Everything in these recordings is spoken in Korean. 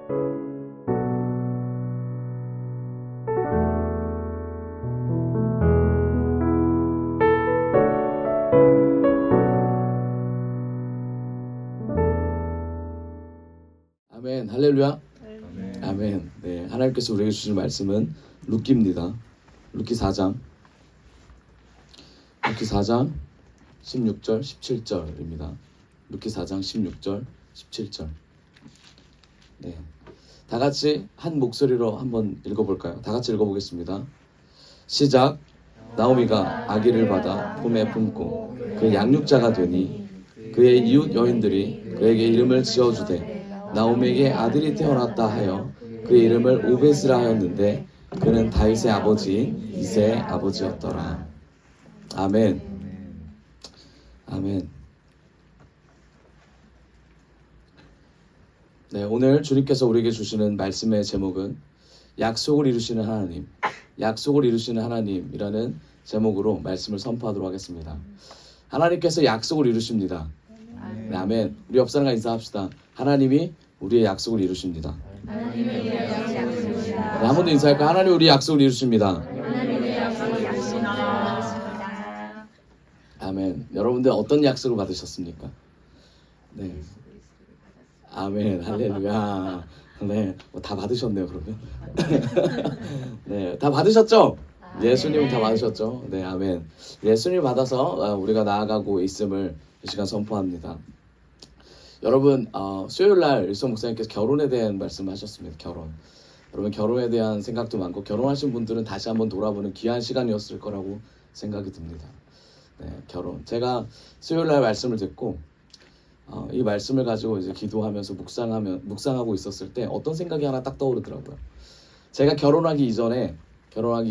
아멘, 할렐루야. 아멘. 네, 하나님께서 우리에게 주신 말씀은 룻기입니다. 룻기 4장 16절 17절입니다. 룻기 4장 16절 17절. 네, 다 같이 한 목소리로 한번 읽어볼까요? 다 같이 읽어보겠습니다. 시작. 나오미가 아기를 받아 품에 품고 그 양육자가 되니 그의 이웃 여인들이 그에게 이름을 지어주되 나오미에게 아들이 태어났다 하여 그의 이름을 오벳이라 하였는데 그는 다윗의 아버지인 이새의 아버지였더라. 아멘. 아멘. 네, 오늘 주님께서 우리에게 주시는 말씀의 제목은 약속을 이루시는 하나님, 약속을 이루시는 하나님이라는 제목으로 말씀을 선포하도록 하겠습니다. 하나님께서 약속을 이루십니다. 네, 아멘. 우리 옆 사람과 인사합시다. 하나님이 우리의 약속을 이루십니다. 네, 한 번 더 인사할까요? 하나님 우리 약속을 이루십니다. 아멘. 여러분들 어떤 약속을 받으셨습니까? 네. 아멘. 할렐루야. 네, 다 받으셨네요. 그러면. 네, 다 받으셨죠? 예수님 다 받으셨죠? 네, 아멘. 예수님 받아서 우리가 나아가고 있음을 이 시간 선포합니다. 여러분, 수요일날 일성 목사님께서 결혼에 대한 말씀하셨습니다. 결혼. 여러분, 결혼에 대한 생각도 많고 결혼하신 분들은 다시 한번 돌아보는 귀한 시간이었을 거라고 생각이 듭니다. 네, 결혼. 제가 수요일날 말씀을 듣고 이 말씀을 가지고 이제 기도하면서 묵상하고 있었을 때 어떤 생각이 하나 딱 떠오르더라고요. 제가 결혼하기 이전에 영화가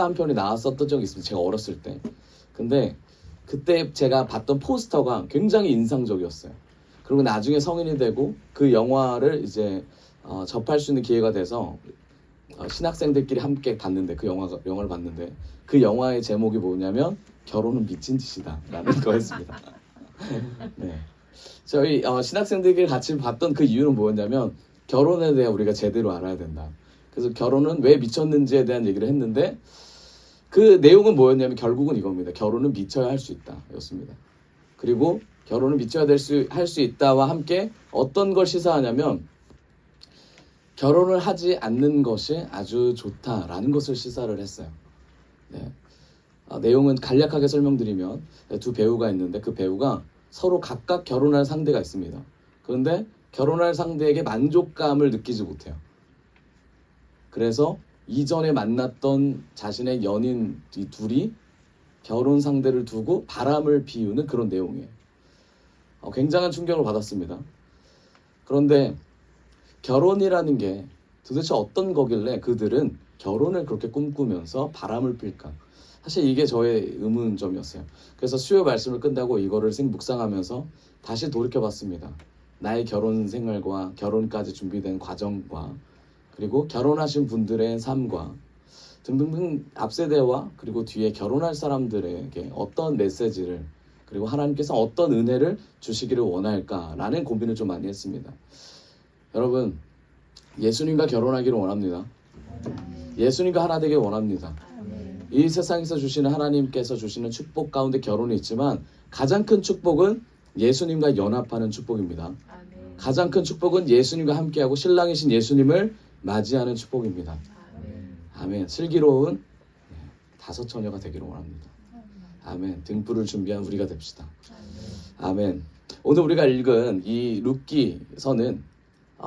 한 편이 나왔었던 적이 있습니다. 제가 어렸을 때. 근데 그때 제가 봤던 포스터가 굉장히 인상적이었어요. 그리고 나중에 성인이 되고 그 영화를 이제 접할 수 있는 기회가 돼서 신학생들끼리 함께 봤는데 그 영화를 봤는데 그 영화의 제목이 뭐냐면 결혼은 미친 짓이다 라는 거였습니다. 네, 저희 신학생들끼리 같이 봤던 그 이유는 뭐였냐면 결혼에 대해 우리가 제대로 알아야 된다. 그래서 결혼은 왜 미쳤는지에 대한 얘기를 했는데 그 내용은 뭐였냐면 결국은 이겁니다. 결혼은 미쳐야 할 수 있다 였습니다. 그리고 결혼은 미쳐야 할 수 있다와 함께 어떤 걸 시사하냐면 결혼을 하지 않는 것이 아주 좋다라는 것을 시사를 했어요. 네. 내용은 간략하게 설명드리면 두 배우가 있는데 그 배우가 서로 각각 결혼할 상대가 있습니다. 그런데 결혼할 상대에게 만족감을 느끼지 못해요. 그래서 이전에 만났던 자신의 연인 이 둘이 결혼 상대를 두고 바람을 피우는 그런 내용이에요. 굉장한 충격을 받았습니다. 그런데 결혼이라는 게 도대체 어떤 거길래 그들은 결혼을 그렇게 꿈꾸면서 바람을 필까? 사실 이게 저의 의문점이었어요. 그래서 수요 말씀을 끝나고 이거를 묵상하면서 다시 돌이켜봤습니다. 나의 결혼 생활과 결혼까지 준비된 과정과 그리고 결혼하신 분들의 삶과 등등등 앞세대와 그리고 뒤에 결혼할 사람들에게 어떤 메시지를 그리고 하나님께서 어떤 은혜를 주시기를 원할까라는 고민을 좀 많이 했습니다. 여러분, 예수님과 결혼하기를 원합니다. 예수님과 하나 되길 원합니다. 이 세상에서 주시는 하나님께서 주시는 축복 가운데 결혼이 있지만 가장 큰 축복은 예수님과 연합하는 축복입니다. 가장 큰 축복은 예수님과 함께하고 신랑이신 예수님을 맞이하는 축복입니다. 아멘. 슬기로운 5 처녀가 되기를 원합니다. 아멘. 등불을 준비한 우리가 됩시다. 아멘. 오늘 우리가 읽은 이 룻기서는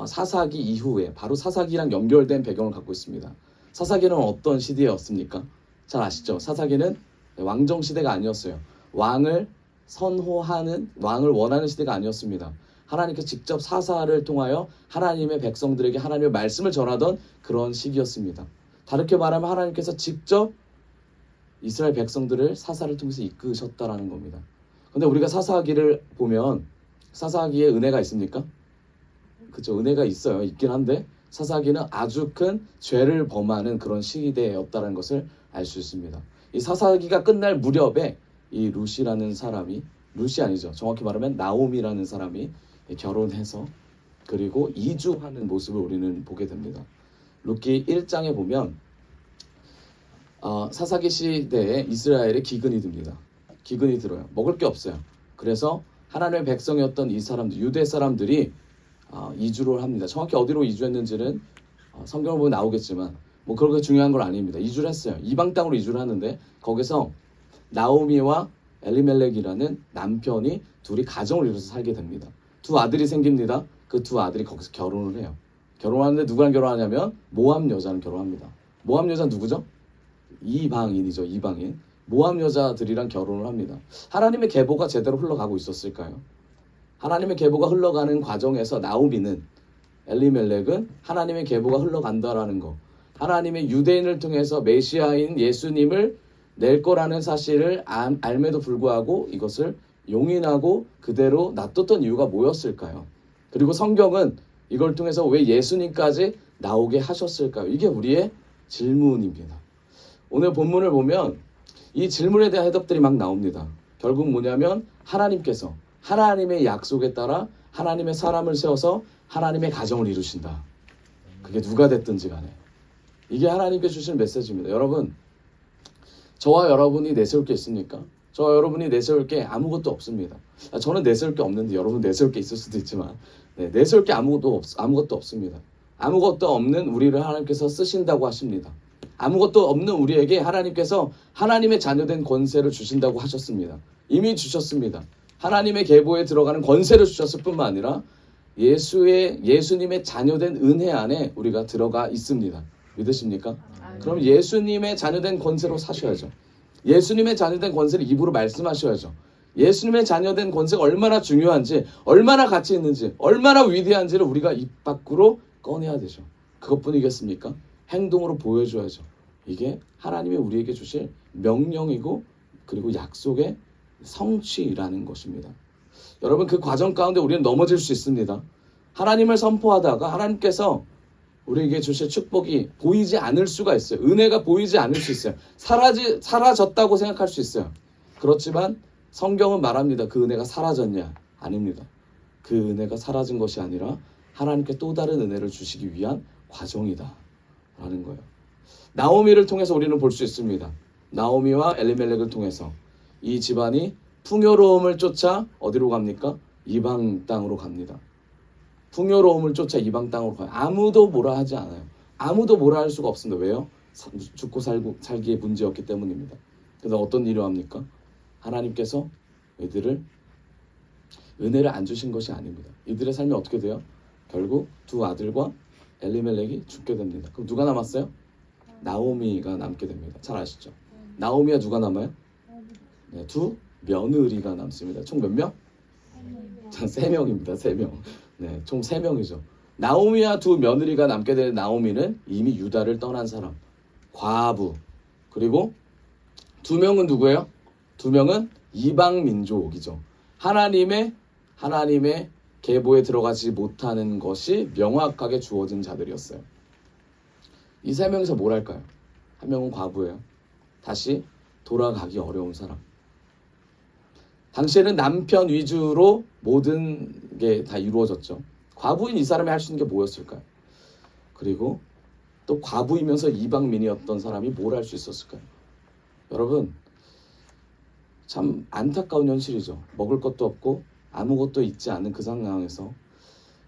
사사기 이후에 바로 사사기랑 연결된 배경을 갖고 있습니다. 사사기는 어떤 시대였습니까? 잘 아시죠? 사사기는 왕정 시대가 아니었어요. 왕을 원하는 시대가 아니었습니다. 하나님께서 직접 사사를 통하여 하나님의 백성들에게 하나님의 말씀을 전하던 그런 시기였습니다. 다르게 말하면 하나님께서 직접 이스라엘 백성들을 사사를 통해서 이끄셨다라는 겁니다. 그런데 우리가 사사기를 보면 사사기에 은혜가 있습니까? 그렇죠. 은혜가 있어요. 있긴 한데 사사기는 아주 큰 죄를 범하는 그런 시대였다는 것을 알 수 있습니다. 이 사사기가 끝날 무렵에 이 룻이 아니죠. 정확히 말하면 나오미라는 사람이 결혼해서 그리고 이주하는 모습을 우리는 보게 됩니다. 룻기 1장에 보면 사사기 시대에 이스라엘에 기근이 듭니다. 기근이 들어요. 먹을 게 없어요. 그래서 하나님의 백성이었던 이 사람들, 유대 사람들이 이주를 합니다. 정확히 어디로 이주했는지는 성경을 보면 나오겠지만 뭐 그렇게 중요한 건 아닙니다. 이주를 했어요. 이방 땅으로 이주를 하는데 거기서 나오미와 엘리멜렉이라는 남편이 둘이 가정을 이뤄서 살게 됩니다. 두 아들이 생깁니다. 그 두 아들이 거기서 결혼을 해요. 결혼하는데 누구랑 결혼하냐면 모압 여자랑 결혼합니다. 모압 여자는 누구죠? 이방인이죠. 이방인. 모압 여자들이랑 결혼을 합니다. 하나님의 계보가 제대로 흘러가고 있었을까요? 하나님의 계보가 흘러가는 과정에서 나오미는, 엘리멜렉은 하나님의 계보가 흘러간다라는 거, 하나님의 유대인을 통해서 메시아인 예수님을 낼 거라는 사실을 알매도 불구하고 이것을 용인하고 그대로 놔뒀던 이유가 뭐였을까요? 그리고 성경은 이걸 통해서 왜 예수님까지 나오게 하셨을까요? 이게 우리의 질문입니다. 오늘 본문을 보면 이 질문에 대한 해답들이 막 나옵니다. 결국 뭐냐면 하나님께서 하나님의 약속에 따라 하나님의 사람을 세워서 하나님의 가정을 이루신다. 그게 누가 됐든지 간에. 이게 하나님께 주신 메시지입니다. 여러분, 저와 여러분이 내세울 게 있습니까? 저와 여러분이 내세울 게 아무것도 없습니다. 저는 내세울 게 없는데 여러분 내세울 게 있을 수도 있지만 내세울 게 아무것도 없습니다. 아무것도 없는 우리를 하나님께서 쓰신다고 하십니다. 아무것도 없는 우리에게 하나님께서 하나님의 자녀된 권세를 주신다고 하셨습니다. 이미 주셨습니다. 하나님의 계보에 들어가는 권세를 주셨을 뿐만 아니라 예수님의 자녀된 은혜 안에 우리가 들어가 있습니다. 믿으십니까? 그럼 예수님의 자녀된 권세로 사셔야죠. 예수님의 자녀된 권세를 입으로 말씀하셔야죠. 예수님의 자녀된 권세가 얼마나 중요한지, 얼마나 가치 있는지, 얼마나 위대한지를 우리가 입 밖으로 꺼내야 되죠. 그것뿐이겠습니까? 행동으로 보여줘야죠. 이게 하나님이 우리에게 주실 명령이고 그리고 약속의 성취라는 것입니다. 여러분, 그 과정 가운데 우리는 넘어질 수 있습니다. 하나님을 선포하다가 하나님께서 우리에게 주실 축복이 보이지 않을 수가 있어요. 은혜가 보이지 않을 수 있어요. 사라졌다고 생각할 수 있어요. 그렇지만 성경은 말합니다. 그 은혜가 사라졌냐? 아닙니다. 그 은혜가 사라진 것이 아니라 하나님께 또 다른 은혜를 주시기 위한 과정이다 라는 거예요. 나오미를 통해서 우리는 볼 수 있습니다. 나오미와 엘리멜렉을 통해서 이 집안이 풍요로움을 쫓아 어디로 갑니까? 이방 땅으로 갑니다. 풍요로움을 쫓아 이방 땅으로 가요. 아무도 뭐라 하지 않아요. 아무도 뭐라 할 수가 없습니다. 왜요? 죽고 살기의 문제였기 때문입니다. 그래서 어떤 일을 합니까? 하나님께서 이들을 은혜를 안 주신 것이 아닙니다. 이들의 삶이 어떻게 돼요? 결국 두 아들과 엘리멜렉이 죽게 됩니다. 그럼 누가 남았어요? 나오미가 남게 됩니다. 잘 아시죠? 나오미와 누가 남아요? 네, 두 며느리가 남습니다. 총 몇 명? 3명입니다. 3명. 네, 총 3명이죠. 나오미와 두 며느리가 남게 된 나오미는 이미 유다를 떠난 사람, 과부. 그리고 2명은 누구예요? 2명은 이방 민족이죠. 하나님의 계보에 들어가지 못하는 것이 명확하게 주어진 자들이었어요. 이 3명에서 뭘 할까요? 한 명은 과부예요. 다시 돌아가기 어려운 사람. 당시에는 남편 위주로 모든 게 다 이루어졌죠. 과부인 이 사람이 할 수 있는 게 뭐였을까요? 그리고 또 과부이면서 이방민이었던 사람이 뭘 할 수 있었을까요? 여러분, 참 안타까운 현실이죠. 먹을 것도 없고 아무것도 있지 않은 그 상황에서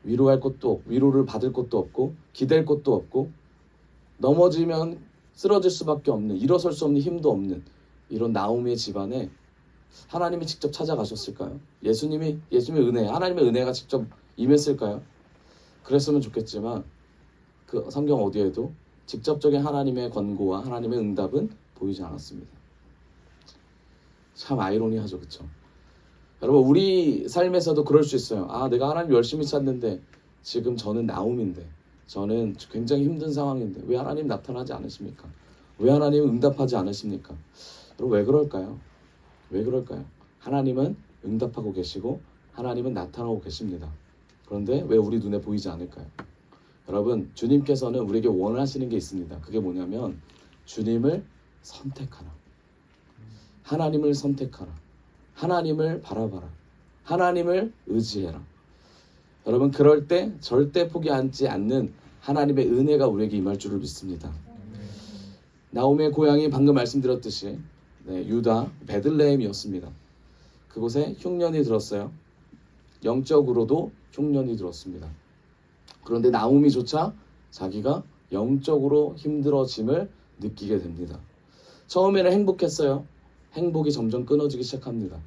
위로를 받을 것도 없고 기댈 것도 없고 넘어지면 쓰러질 수밖에 없는, 일어설 수 없는 힘도 없는 이런 나오미의 집안에 하나님이 직접 찾아가셨을까요? 예수님의 은혜, 하나님의 은혜가 직접 임했을까요? 그랬으면 좋겠지만 그 성경 어디에도 직접적인 하나님의 권고와 하나님의 응답은 보이지 않았습니다. 참 아이러니하죠, 그렇죠? 여러분, 우리 삶에서도 그럴 수 있어요. 내가 하나님 열심히 찾는데 지금 저는 나오미인데, 저는 굉장히 힘든 상황인데 왜 하나님 나타나지 않으십니까? 왜 하나님 응답하지 않으십니까? 여러분, 왜 그럴까요? 왜 그럴까요? 하나님은 응답하고 계시고 하나님은 나타나고 계십니다. 그런데 왜 우리 눈에 보이지 않을까요? 여러분, 주님께서는 우리에게 원하시는 게 있습니다. 그게 뭐냐면 주님을 선택하라. 하나님을 선택하라. 하나님을 바라봐라. 하나님을 의지해라. 여러분 그럴 때 절대 포기하지 않는 하나님의 은혜가 우리에게 임할 줄을 믿습니다. 나오미의 고향이 방금 말씀드렸듯이 유다 베들레헴이었습니다. 그곳에 흉년이 들었어요. 영적으로도 흉년이 들었습니다. 그런데 나오미조차 자기가 영적으로 힘들어짐을 느끼게 됩니다. 처음에는 행복했어요. 행복이 점점 끊어지기 시작합니다.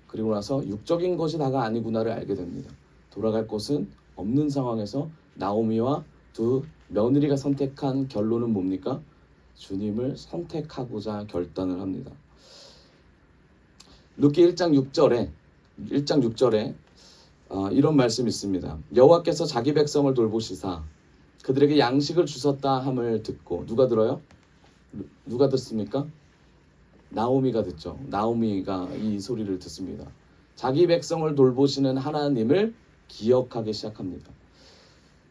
그리고 나서 육적인 것이 다가 아니구나를 알게 됩니다. 돌아갈 곳은 없는 상황에서 나오미와 두 며느리가 선택한 결론은 뭡니까? 주님을 선택하고자 결단을 합니다. 룻기 1장 6절에 이런 말씀이 있습니다. 여호와께서 자기 백성을 돌보시사 그들에게 양식을 주셨다 함을 듣고 누가 들어요? 누가 듣습니까? 나오미가 듣죠. 나오미가 이 소리를 듣습니다. 자기 백성을 돌보시는 하나님을 기억하기 시작합니다.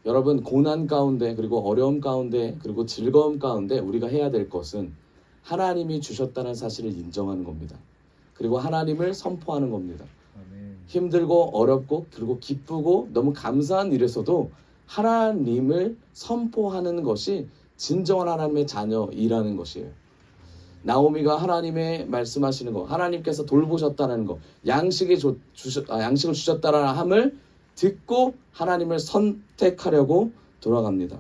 여러분 고난 가운데 그리고 어려움 가운데 그리고 즐거움 가운데 우리가 해야 될 것은 하나님이 주셨다는 사실을 인정하는 겁니다. 그리고 하나님을 선포하는 겁니다. 힘들고 어렵고 그리고 기쁘고 너무 감사한 일에서도 하나님을 선포하는 것이 진정한 하나님의 자녀이라는 것이에요. 나오미가 하나님의 말씀하시는 것, 하나님께서 돌보셨다는 것, 양식을 주셨다는 함을 듣고 하나님을 선택하려고 돌아갑니다.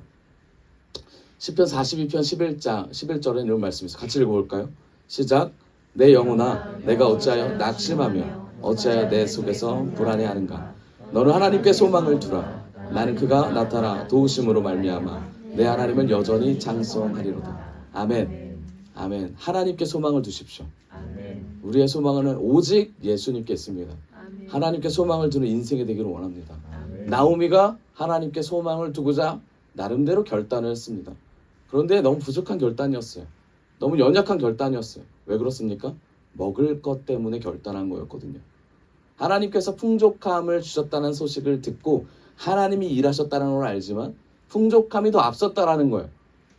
시편 42편 11절에 이런 말씀이 있어요. 같이 읽어볼까요? 시작. 내 영혼아 내가 어찌하여 낙심하며 어찌하여 내 속에서 불안해하는가. 너는 하나님께 소망을 두라. 나는 그가 나타나 도우심으로 말미암아 내 하나님을 여전히 장성하리로다. 아멘. 아멘. 하나님께 소망을 두십시오. 아멘. 우리의 소망은 오직 예수님께 있습니다. 아멘. 하나님께 소망을 두는 인생이 되기를 원합니다. 아멘. 나오미가 하나님께 소망을 두고자 나름대로 결단을 했습니다. 그런데 너무 부족한 결단이었어요. 너무 연약한 결단이었어요. 왜 그렇습니까? 먹을 것 때문에 결단한 거였거든요. 하나님께서 풍족함을 주셨다는 소식을 듣고 하나님이 일하셨다는 걸 알지만 풍족함이 더 앞섰다라는 거예요.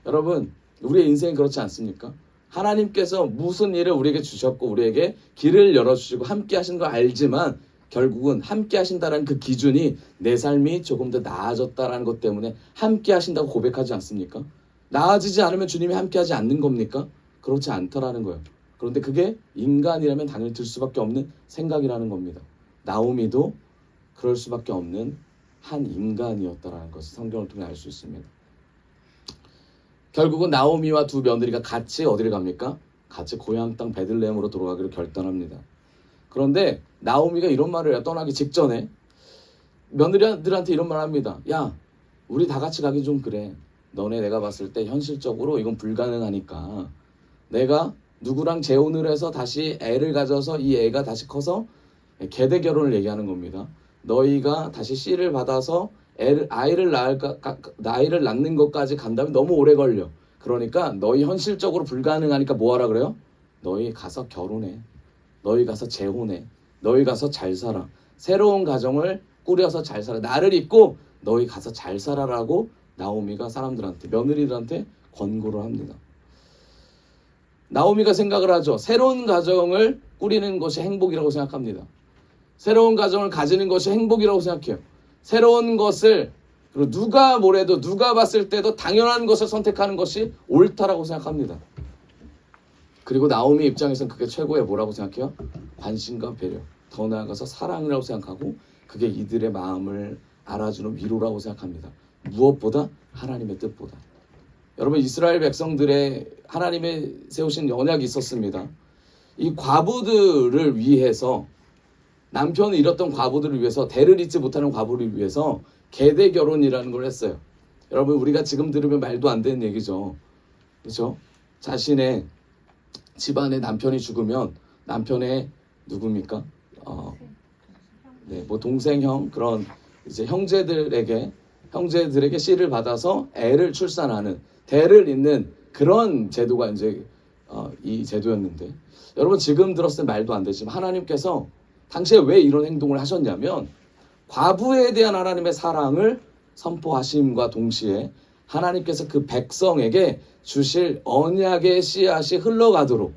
여러분 우리의 인생이 그렇지 않습니까? 하나님께서 무슨 일을 우리에게 주셨고 우리에게 길을 열어주시고 함께 하신 거 알지만 결국은 함께 하신다는 그 기준이 내 삶이 조금 더 나아졌다는 것 때문에 함께 하신다고 고백하지 않습니까? 나아지지 않으면 주님이 함께 하지 않는 겁니까? 그렇지 않다라는 거예요. 그런데 그게 인간이라면 당연히 들 수밖에 없는 생각이라는 겁니다. 나오미도 그럴 수밖에 없는 한 인간이었다라는 것을 성경을 통해 알 수 있습니다. 결국은 나오미와 두 며느리가 같이 어디를 갑니까? 같이 고향 땅 베들레헴으로 돌아가기로 결단합니다. 그런데 나오미가 이런 말을 해요. 떠나기 직전에 며느리들한테 이런 말을 합니다. 야, 우리 다 같이 가기 좀 그래. 너네 내가 봤을 때 현실적으로 이건 불가능하니까 내가 누구랑 재혼을 해서 다시 애를 가져서 이 애가 다시 커서 계대 결혼을 얘기하는 겁니다. 너희가 다시 씨를 받아서 아이를 낳는 것까지 간다면 너무 오래 걸려. 그러니까 너희 현실적으로 불가능하니까 뭐 하라 그래요? 너희 가서 결혼해. 너희 가서 재혼해. 너희 가서 잘 살아. 새로운 가정을 꾸려서 잘 살아. 나를 잊고 너희 가서 잘 살아라고 나오미가 사람들한테 며느리들한테 권고를 합니다. 나오미가 생각을 하죠. 새로운 가정을 꾸리는 것이 행복이라고 생각합니다. 새로운 가정을 가지는 것이 행복이라고 생각해요. 새로운 것을 그리고 누가 뭐래도 누가 봤을 때도 당연한 것을 선택하는 것이 옳다라고 생각합니다. 그리고 나오미 입장에서는 그게 최고의 뭐라고 생각해요? 관심과 배려, 더 나아가서 사랑이라고 생각하고 그게 이들의 마음을 알아주는 위로라고 생각합니다. 무엇보다 하나님의 뜻보다. 여러분 이스라엘 백성들의 하나님의 세우신 언약이 있었습니다. 이 과부들을 위해서 남편을 잃었던 과부들을 위해서 대를 잇지 못하는 과부를 위해서 계대 결혼이라는 걸 했어요. 여러분 우리가 지금 들으면 말도 안 되는 얘기죠. 그렇죠? 자신의 집안에 남편이 죽으면 남편의 누굽니까? 뭐 동생 형 그런 이제 형제들에게 씨를 받아서 애를 출산하는 대를 잇는 그런 제도가 이제 이 제도였는데 여러분 지금 들었을 때 말도 안 되지만 하나님께서 당시에 왜 이런 행동을 하셨냐면 과부에 대한 하나님의 사랑을 선포하심과 동시에 하나님께서 그 백성에게 주실 언약의 씨앗이 흘러가도록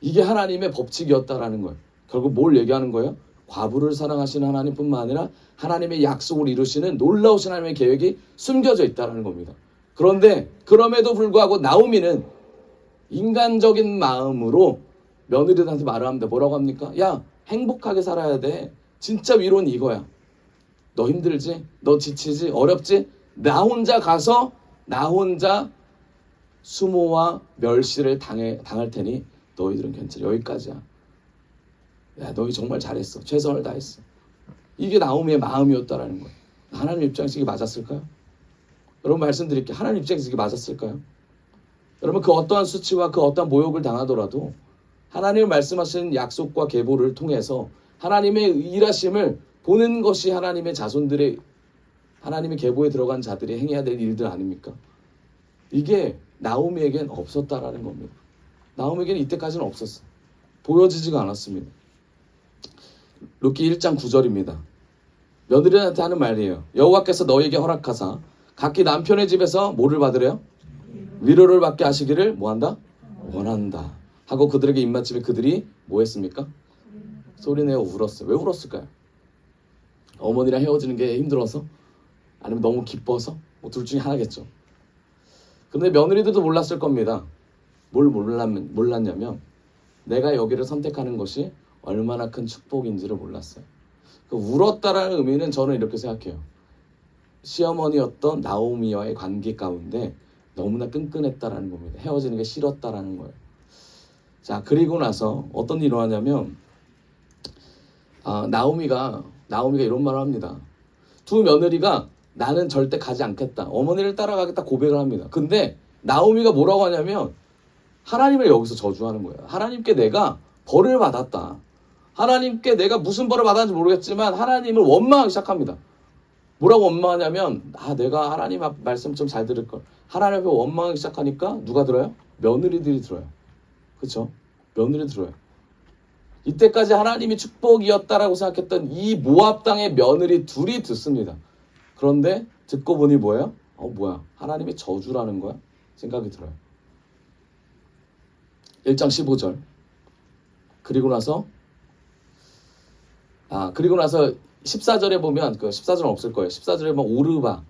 이게 하나님의 법칙이었다라는 거예요. 결국 뭘 얘기하는 거예요? 과부를 사랑하시는 하나님뿐만 아니라 하나님의 약속을 이루시는 놀라우신 하나님의 계획이 숨겨져 있다는 겁니다. 그런데 그럼에도 불구하고 나오미는 인간적인 마음으로 며느리들한테 말을 합니다. 뭐라고 합니까? 야, 행복하게 살아야 돼. 진짜 위로는 이거야. 너 힘들지? 너 지치지? 어렵지? 나 혼자 가서 나 혼자 수모와 멸시를 당할 테니 너희들은 괜찮아. 여기까지야. 야, 너희 정말 잘했어. 최선을 다했어. 이게 나오미의 마음이었다라는 거예요. 하나님 입장에서 이게 맞았을까요? 여러분 말씀드릴게요. 하나님 입장에서 이게 맞았을까요? 여러분 그 어떠한 수치와 그 어떠한 모욕을 당하더라도 하나님의 말씀하신 약속과 계보를 통해서 하나님의 일하심을 보는 것이 하나님의 자손들의 하나님의 계보에 들어간 자들이 행해야 될 일들 아닙니까? 이게 나오미에겐 없었다라는 겁니다. 나오미에게는 이때까지는 없었어. 보여지지가 않았습니다. 룻기 1장 9절입니다. 며느리한테 하는 말이에요. 여호와께서 너에게 허락하사 각기 남편의 집에서 뭐를 받으래요? 위로를 받게 하시기를 뭐한다? 원한다. 하고 그들에게 입맞춤에 그들이 뭐 했습니까? 소리내어 울었어요. 왜 울었을까요? 어머니랑 헤어지는 게 힘들어서? 아니면 너무 기뻐서? 뭐 둘 중에 하나겠죠. 근데 며느리들도 몰랐을 겁니다. 뭘 몰랐냐면 내가 여기를 선택하는 것이 얼마나 큰 축복인지를 몰랐어요. 울었다라는 의미는 저는 이렇게 생각해요. 시어머니였던 나오미와의 관계 가운데 너무나 끈끈했다라는 겁니다. 헤어지는 게 싫었다라는 거예요. 자, 그리고 나서 어떤 일이 일어나냐면 나오미가 이런 말을 합니다. 두 며느리가 나는 절대 가지 않겠다. 어머니를 따라가겠다 고백을 합니다. 근데 나오미가 뭐라고 하냐면 하나님을 여기서 저주하는 거예요. 하나님께 내가 벌을 받았다. 하나님께 내가 무슨 벌을 받았는지 모르겠지만 하나님을 원망하기 시작합니다. 뭐라고 원망하냐면 내가 하나님 말씀 좀 잘 들을 걸. 하나님 앞에 원망하기 시작하니까 누가 들어요? 며느리들이 들어요. 그렇죠? 며느리 들어요. 이때까지 하나님이 축복이었다라고 생각했던 이 모압 땅의 며느리 둘이 듣습니다. 그런데 듣고 보니 뭐예요? 뭐야? 하나님의 저주라는 거야? 생각이 들어요. 1장 15절. 그리고 나서 14절에 보면 14절은 없을 거예요. 14절에 보면 오르바,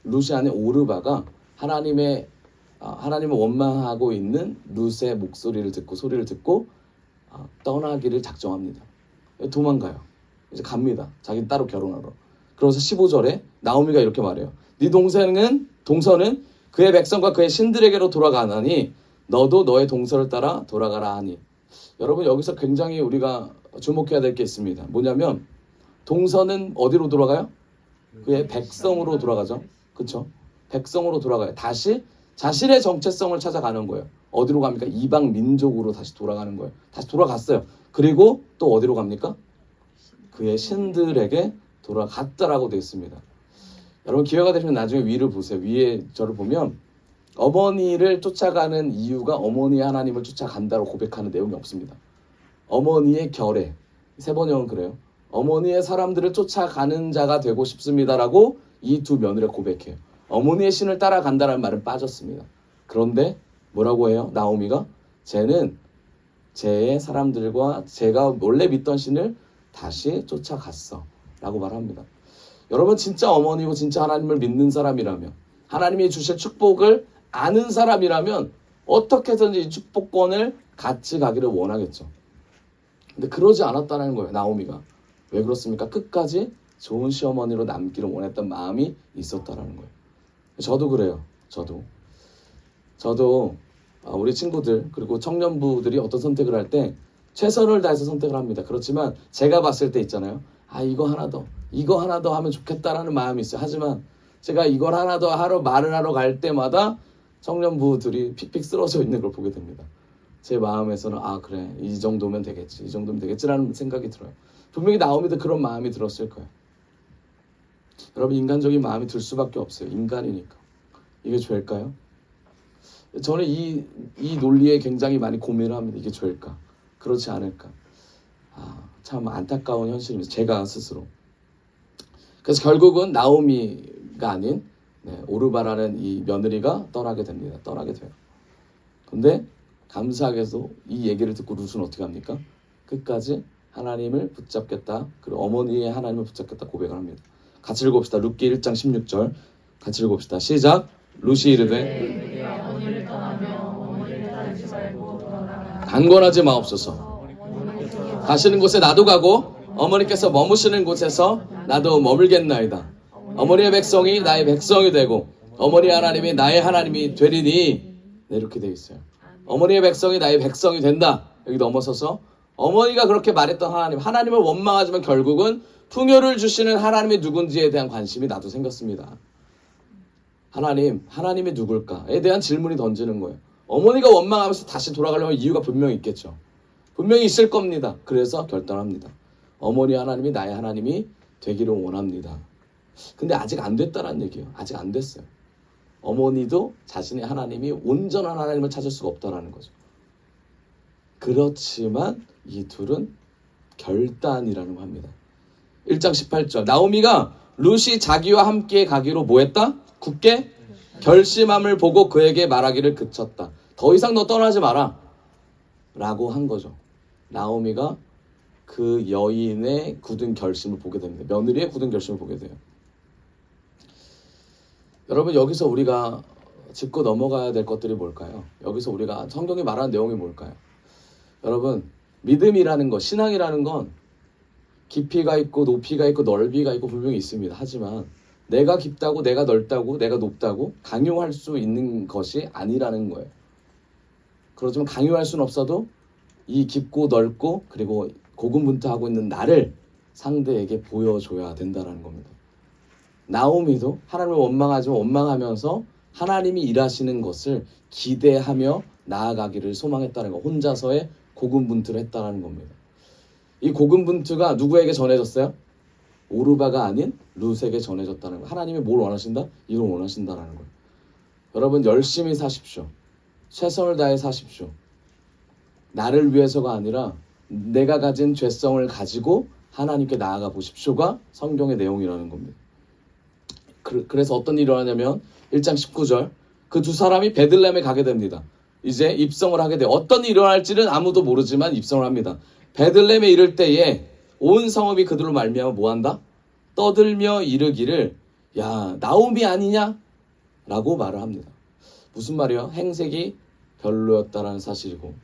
룻이 아닌 오르바가 하나님을 원망하고 있는 룻의 목소리를 듣고 소리를 듣고 떠나기를 작정합니다. 도망가요. 이제 갑니다. 자기는 따로 결혼하러. 그래서 15절에 나오미가 이렇게 말해요. 네 동서는 그의 백성과 그의 신들에게로 돌아가나니 너도 너의 동서를 따라 돌아가라 하니. 여러분 여기서 굉장히 우리가 주목해야 될 게 있습니다. 뭐냐면 동서는 어디로 돌아가요? 그의 백성으로 돌아가죠. 그렇죠? 백성으로 돌아가요. 다시 자신의 정체성을 찾아가는 거예요. 어디로 갑니까? 이방 민족으로 다시 돌아가는 거예요. 다시 돌아갔어요. 그리고 또 어디로 갑니까? 그의 신들에게 돌아갔다라고 되어 있습니다. 여러분 기회가 되시면 나중에 위를 보세요. 위에 저를 보면 어머니를 쫓아가는 이유가 어머니의 하나님을 쫓아간다고 고백하는 내용이 없습니다. 어머니의 결에 세 번역은 그래요. 어머니의 사람들을 쫓아가는 자가 되고 싶습니다라고 이 두 며느리가 고백해요. 어머니의 신을 따라간다는 말은 빠졌습니다. 그런데 뭐라고 해요? 나오미가 쟤는 제 사람들과 제가 원래 믿던 신을 다시 쫓아갔어 라고 말합니다. 여러분 진짜 어머니고 진짜 하나님을 믿는 사람이라면 하나님이 주실 축복을 아는 사람이라면 어떻게든지 이 축복권을 같이 가기를 원하겠죠. 근데 그러지 않았다는 거예요. 나오미가. 왜 그렇습니까? 끝까지 좋은 시어머니로 남기를 원했던 마음이 있었다는 거예요. 저도 그래요. 저도 우리 친구들 그리고 청년부들이 어떤 선택을 할 때 최선을 다해서 선택을 합니다. 그렇지만 제가 봤을 때 있잖아요. 이거 하나 더 하면 좋겠다라는 마음이 있어요. 하지만 제가 이걸 하나 더 하러 말을 하러 갈 때마다 청년부들이 픽픽 쓰러져 있는 걸 보게 됩니다. 제 마음에서는 그래 이 정도면 되겠지라는 생각이 들어요. 분명히 나오미도 그런 마음이 들었을 거예요. 여러분 인간적인 마음이 들 수밖에 없어요. 인간이니까. 이게 죄일까요? 저는 이 논리에 굉장히 많이 고민을 합니다. 이게 죄일까? 그렇지 않을까? 참 안타까운 현실입니다. 제가 스스로. 그래서 결국은 나오미가 아닌 오르바라는 이 며느리가 떠나게 됩니다. 떠나게 돼요. 근데 감사하게도 이 얘기를 듣고 룻은 어떻게 합니까? 끝까지 하나님을 붙잡겠다. 그리고 어머니의 하나님을 붙잡겠다 고백을 합니다. 같이 읽어봅시다. 룻기 1장 16절 같이 읽어봅시다. 시작. 룻이 이르되 강권하지 마옵소서. 가시는 곳에 나도 가고 어머니께서 머무시는 곳에서 나도 머물겠나이다. 어머니의 백성이 나의 백성이 되고 어머니 하나님이 나의 하나님이 되리니. 네, 이렇게 되어 있어요. 어머니의 백성이 나의 백성이 된다. 여기 넘어서서 어머니가 그렇게 말했던 하나님을 원망하지만 결국은 풍요를 주시는 하나님이 누군지에 대한 관심이 나도 생겼습니다. 하나님이 누굴까에 대한 질문이 던지는 거예요. 어머니가 원망하면서 다시 돌아가려면 이유가 분명히 있겠죠. 분명히 있을 겁니다. 그래서 결단합니다. 어머니 하나님이 나의 하나님이 되기를 원합니다. 근데 아직 안 됐다는 얘기예요. 아직 안 됐어요. 어머니도 자신의 하나님이 온전한 하나님을 찾을 수가 없다는 거죠. 그렇지만 이 둘은 결단이라는 거 합니다. 1장 18절 나오미가 룻이 자기와 함께 가기로 뭐했다? 굳게 결심함을 보고 그에게 말하기를 그쳤다. 더 이상 너 떠나지 마라 라고 한 거죠. 나오미가 그 여인의 굳은 결심을 보게 됩니다. 며느리의 굳은 결심을 보게 돼요. 여러분, 여기서 우리가 짚고 넘어가야 될 것들이 뭘까요? 여기서 우리가 성경이 말하는 내용이 뭘까요? 여러분, 믿음이라는 것, 신앙이라는 건 깊이가 있고 높이가 있고 넓이가 있고 분명히 있습니다. 하지만 내가 깊다고 내가 넓다고 내가 높다고 강요할 수 있는 것이 아니라는 거예요. 그렇지만 강요할 수는 없어도 이 깊고 넓고 그리고 고군분투하고 있는 나를 상대에게 보여줘야 된다는 겁니다. 나오미도 하나님을 원망하면서 하나님이 일하시는 것을 기대하며 나아가기를 소망했다는 거, 혼자서의 고군분투를 했다는 겁니다. 이 고군분투가 누구에게 전해졌어요? 오르바가 아닌 룻에게 전해졌다는 거예요. 하나님이 뭘 원하신다? 이걸 원하신다는 거예요. 여러분, 열심히 사십시오. 최선을 다해 사십시오. 나를 위해서가 아니라 내가 가진 죄성을 가지고 하나님께 나아가 보십시오가 성경의 내용이라는 겁니다. 그래서 어떤 일이 일어나냐면 1장 19절 그 두 사람이 베들레헴에 가게 됩니다. 이제 입성을 하게 돼요. 어떤 일이 일어날지는 아무도 모르지만 입성을 합니다. 베들레헴에 이를 때에 온 성읍이 그들로 말미암아 뭐한다? 떠들며 이르기를 야 나오미 아니냐? 라고 말을 합니다. 무슨 말이야? 행색이 별로였다라는 사실이고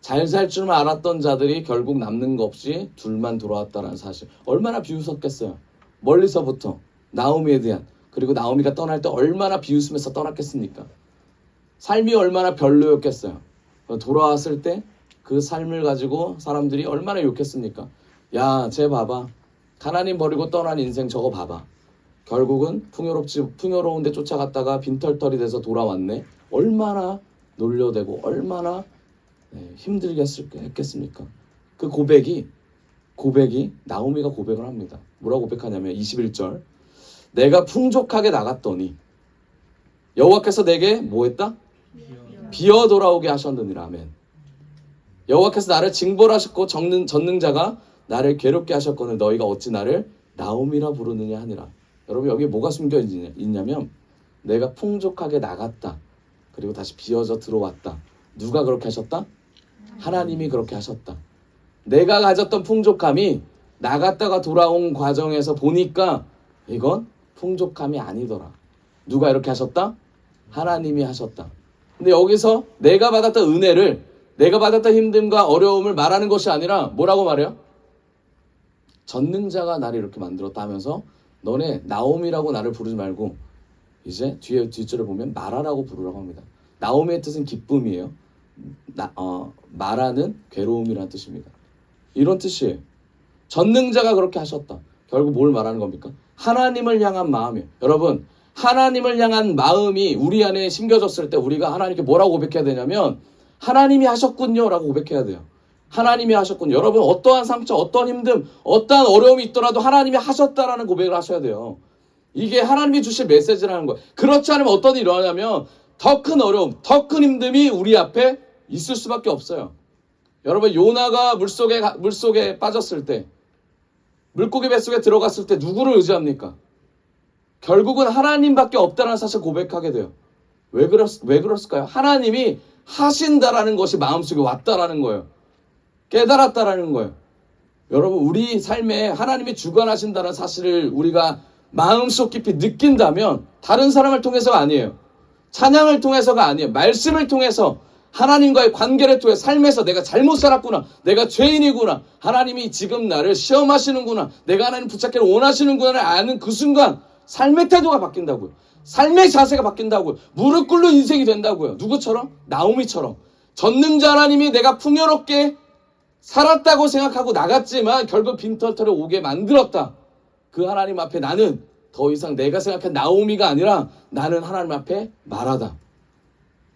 잘 살 줄만 알았던 자들이 결국 남는 거 없이 둘만 돌아왔다라는 사실. 얼마나 비웃었겠어요. 멀리서부터 나오미에 대한, 그리고 나오미가 떠날 때 얼마나 비웃으면서 떠났겠습니까? 삶이 얼마나 별로였겠어요. 돌아왔을 때 그 삶을 가지고 사람들이 얼마나 욕했습니까? 야, 쟤 봐봐. 하나님 버리고 떠난 인생 저거 봐봐. 결국은 풍요로운 데 쫓아갔다가 빈털털이 돼서 돌아왔네. 얼마나 놀려대고 얼마나 힘들게 했겠습니까? 그 고백이 나오미가 고백을 합니다. 뭐라고 고백하냐면 21절 내가 풍족하게 나갔더니 여호와께서 내게 뭐했다? 비어 돌아오게 하셨느니라. 아멘. 여호와께서 나를 징벌하셨고 전능자가 나를 괴롭게 하셨거늘 너희가 어찌 나를 나오미라 부르느냐 하니라. 여러분, 여기 뭐가 숨겨 있냐면 내가 풍족하게 나갔다. 그리고 다시 비어져 들어왔다. 누가 그렇게 하셨다? 하나님이 그렇게 하셨다. 내가 가졌던 풍족함이 나갔다가 돌아온 과정에서 보니까 이건 풍족함이 아니더라. 누가 이렇게 하셨다? 하나님이 하셨다. 근데 여기서 내가 받았던 은혜를, 내가 받았던 힘듦과 어려움을 말하는 것이 아니라 뭐라고 말해요? 전능자가 나를 이렇게 만들었다 하면서 너네 나오미라고 나를 부르지 말고 이제 뒷줄을 보면 마라라고 부르라고 합니다. 나오미의 뜻은 기쁨이에요. 마라는 괴로움이라는 뜻입니다. 이런 뜻이에요. 전능자가 그렇게 하셨다. 결국 뭘 말하는 겁니까? 하나님을 향한 마음이에요. 여러분, 하나님을 향한 마음이 우리 안에 심겨졌을 때 우리가 하나님께 뭐라고 고백해야 되냐면 하나님이 하셨군요 라고 고백해야 돼요. 하나님이 하셨군요. 여러분, 어떠한 상처, 어떠한 힘듦, 어떠한 어려움이 있더라도 하나님이 하셨다라는 고백을 하셔야 돼요. 이게 하나님이 주실 메시지라는 거예요. 그렇지 않으면 어떤 일이 일어나냐면 더 큰 어려움, 더 큰 힘듦이 우리 앞에 있을 수밖에 없어요. 여러분, 요나가 물속에 빠졌을 때, 물고기 뱃속에 들어갔을 때 누구를 의지합니까? 결국은 하나님밖에 없다는 사실 고백하게 돼요. 왜 그랬을까요? 하나님이 하신다라는 것이 마음속에 왔다라는 거예요. 깨달았다라는 거예요. 여러분, 우리 삶에 하나님이 주관하신다는 사실을 우리가 마음속 깊이 느낀다면 다른 사람을 통해서가 아니에요. 찬양을 통해서가 아니에요. 말씀을 통해서, 하나님과의 관계를 통해 삶에서 내가 잘못 살았구나, 내가 죄인이구나, 하나님이 지금 나를 시험하시는구나, 내가 하나님 붙잡기를 원하시는구나를 아는 그 순간 삶의 태도가 바뀐다고요. 삶의 자세가 바뀐다고요. 무릎 꿇는 인생이 된다고요. 누구처럼? 나오미처럼. 전능자 하나님이 내가 풍요롭게 살았다고 생각하고 나갔지만 결국 빈털털에 오게 만들었다. 그 하나님 앞에 나는 더 이상 내가 생각한 나오미가 아니라 나는 하나님 앞에 말하다.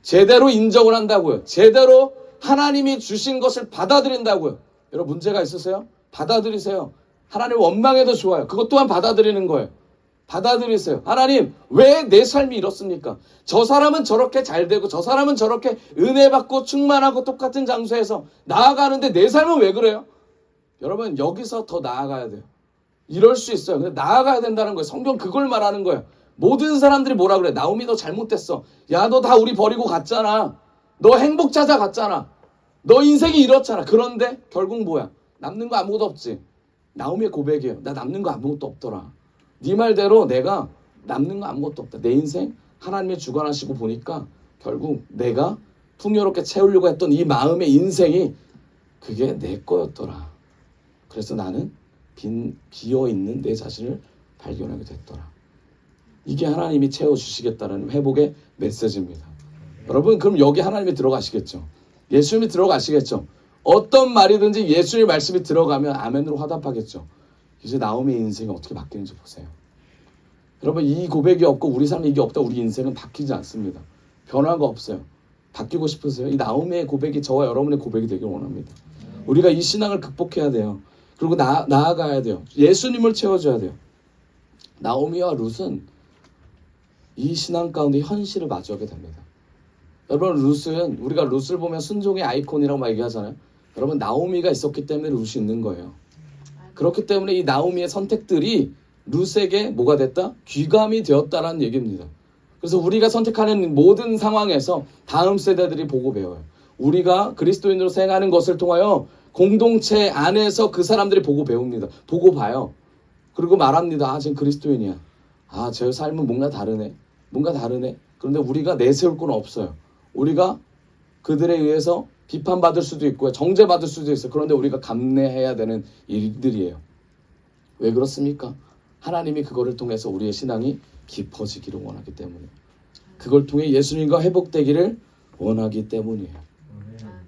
제대로 인정을 한다고요. 제대로 하나님이 주신 것을 받아들인다고요. 여러분, 문제가 있으세요? 받아들이세요. 하나님 원망해도 좋아요. 그것 또한 받아들이는 거예요. 받아들이세요. 하나님, 왜 내 삶이 이렇습니까? 저 사람은 저렇게 잘 되고 저 사람은 저렇게 은혜 받고 충만하고 똑같은 장소에서 나아가는데 내 삶은 왜 그래요? 여러분, 여기서 더 나아가야 돼요. 이럴 수 있어요. 근데 나아가야 된다는 거예요. 성경 그걸 말하는 거예요. 모든 사람들이 뭐라 그래? 나오미, 너 잘못됐어. 야, 너 다 우리 버리고 갔잖아. 너 행복 찾아갔잖아. 너 인생이 이렇잖아. 그런데 결국 뭐야? 남는 거 아무것도 없지. 나오미의 고백이에요. 나 남는 거 아무것도 없더라. 네 말대로 내가 남는 거 아무것도 없다. 내 인생 하나님이 주관하시고 보니까 결국 내가 풍요롭게 채우려고 했던 이 마음의 인생이 그게 내 거였더라. 그래서 나는 비어있는 내 자신을 발견하게 됐더라. 이게 하나님이 채워주시겠다는 회복의 메시지입니다. 여러분, 그럼 여기 하나님이 들어가시겠죠? 예수님이 들어가시겠죠? 어떤 말이든지 예수님의 말씀이 들어가면 아멘으로 화답하겠죠? 이제 나오미의 인생이 어떻게 바뀌는지 보세요. 여러분, 이 고백이 없고 우리 삶에 이게 없다, 우리 인생은 바뀌지 않습니다. 변화가 없어요. 바뀌고 싶으세요? 이 나오미의 고백이 저와 여러분의 고백이 되길 원합니다. 우리가 이 신앙을 극복해야 돼요. 그리고 나아가야 돼요. 예수님을 채워줘야 돼요. 나오미와 룻은 이 신앙 가운데 현실을 마주하게 됩니다. 여러분, 룻은, 우리가 룻을 보면 순종의 아이콘이라고 막 얘기하잖아요. 여러분, 나오미가 있었기 때문에 룻이 있는 거예요. 그렇기 때문에 이 나오미의 선택들이 룻에게 뭐가 됐다? 귀감이 되었다라는 얘기입니다. 그래서 우리가 선택하는 모든 상황에서 다음 세대들이 보고 배워요. 우리가 그리스도인으로 생활하는 것을 통하여 공동체 안에서 그 사람들이 보고 배웁니다. 보고 봐요. 그리고 말합니다. 아, 지금 그리스도인이야. 아, 제 삶은 뭔가 다르네. 뭔가 다르네. 그런데 우리가 내세울 건 없어요. 우리가 그들에 의해서 비판받을 수도 있고요. 정죄받을 수도 있어요. 그런데 우리가 감내해야 되는 일들이에요. 왜 그렇습니까? 하나님이 그거를 통해서 우리의 신앙이 깊어지기를 원하기 때문에, 그걸 통해 예수님과 회복되기를 원하기 때문이에요.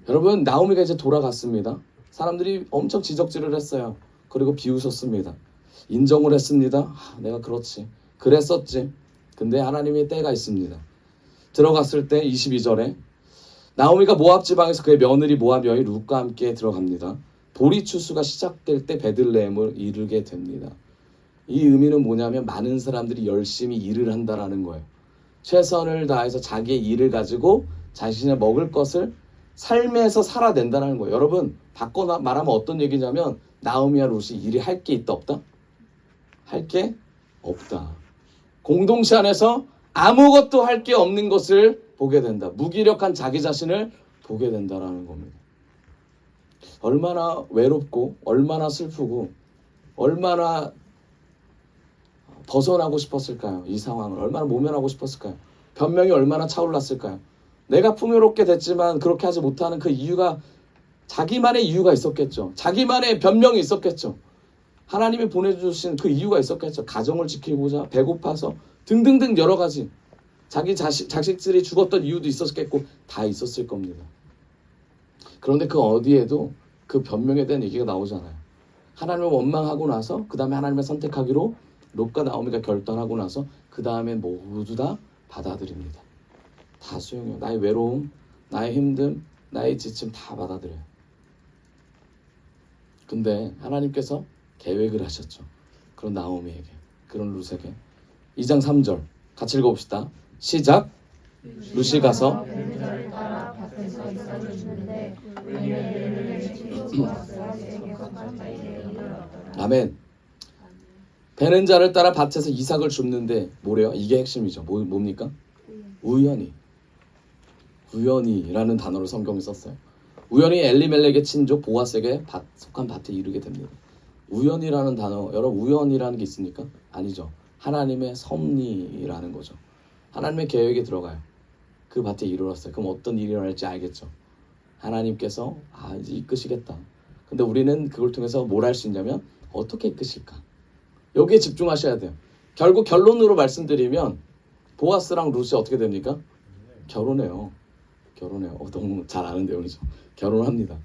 여러분, 나오미가 이제 돌아갔습니다. 사람들이 엄청 지적질을 했어요. 그리고 비웃었습니다. 인정을 했습니다. 아, 내가 그렇지. 그랬었지. 근데 하나님의 때가 있습니다. 들어갔을 때 22절에 나오미가 모압 지방에서 그의 며느리 모압 여인 룻과 함께 들어갑니다. 보리 추수가 시작될 때 베들레헴을 이르게 됩니다. 이 의미는 뭐냐면 많은 사람들이 열심히 일을 한다라는 거예요. 최선을 다해서 자기의 일을 가지고 자신의 먹을 것을 삶에서 살아낸다는 거예요. 여러분, 바꿔 말하면 어떤 얘기냐면 나오미와 룻이 일이 할 게 있다 없다? 할 게 없다. 공동체 안에서 아무것도 할 게 없는 것을 보게 된다. 무기력한 자기 자신을 보게 된다라는 겁니다. 얼마나 외롭고 얼마나 슬프고 얼마나 벗어나고 싶었을까요? 이 상황을 얼마나 모면하고 싶었을까요? 변명이 얼마나 차올랐을까요? 내가 풍요롭게 됐지만 그렇게 하지 못하는 그 이유가 자기만의 이유가 있었겠죠. 자기만의 변명이 있었겠죠. 하나님이 보내주신 그 이유가 있었겠죠. 가정을 지키고자, 배고파서 등등등 여러 가지. 자기 자식들이 죽었던 이유도 있었겠고 다 있었을 겁니다. 그런데 그 어디에도 그 변명에 대한 얘기가 나오잖아요. 하나님을 원망하고 나서 그 다음에 하나님을 선택하기로 롯과 나오미가 결단하고 나서 그 다음에 모두 다 받아들입니다. 다 수용해요. 나의 외로움, 나의 힘듦, 나의 지침 다 받아들여요. 근데 하나님께서 계획을 하셨죠. 그런 나오미에게, 그런 룻에게. 2장 3절 같이 읽어봅시다. 시작. 룻이 가서 아멘. 베는 자를 따라 밭에서 이삭을 줍는데 뭐래요? 이게 핵심이죠. 뭡니까? 우연히라는 단어를 성경에 썼어요. 우연히 엘리멜렉의 친족 보아스에게 속한 밭에 이르게 됩니다. 우연이라는 단어, 여러분 우연이라는 게 있습니까? 아니죠. 하나님의 섭리라는 거죠. 하나님의 계획에 들어가요. 그 밭에 이르렀어요. 그럼 어떤 일이 일어날지 알겠죠. 하나님께서 이제 이끄시겠다. 근데 우리는 그걸 통해서 뭘 할 수 있냐면 어떻게 이끄실까? 여기에 집중하셔야 돼요. 결국 결론으로 말씀드리면 보아스랑 룻이 어떻게 됩니까? 결혼해요. 너무 잘 아는 내용이죠. 결혼합니다.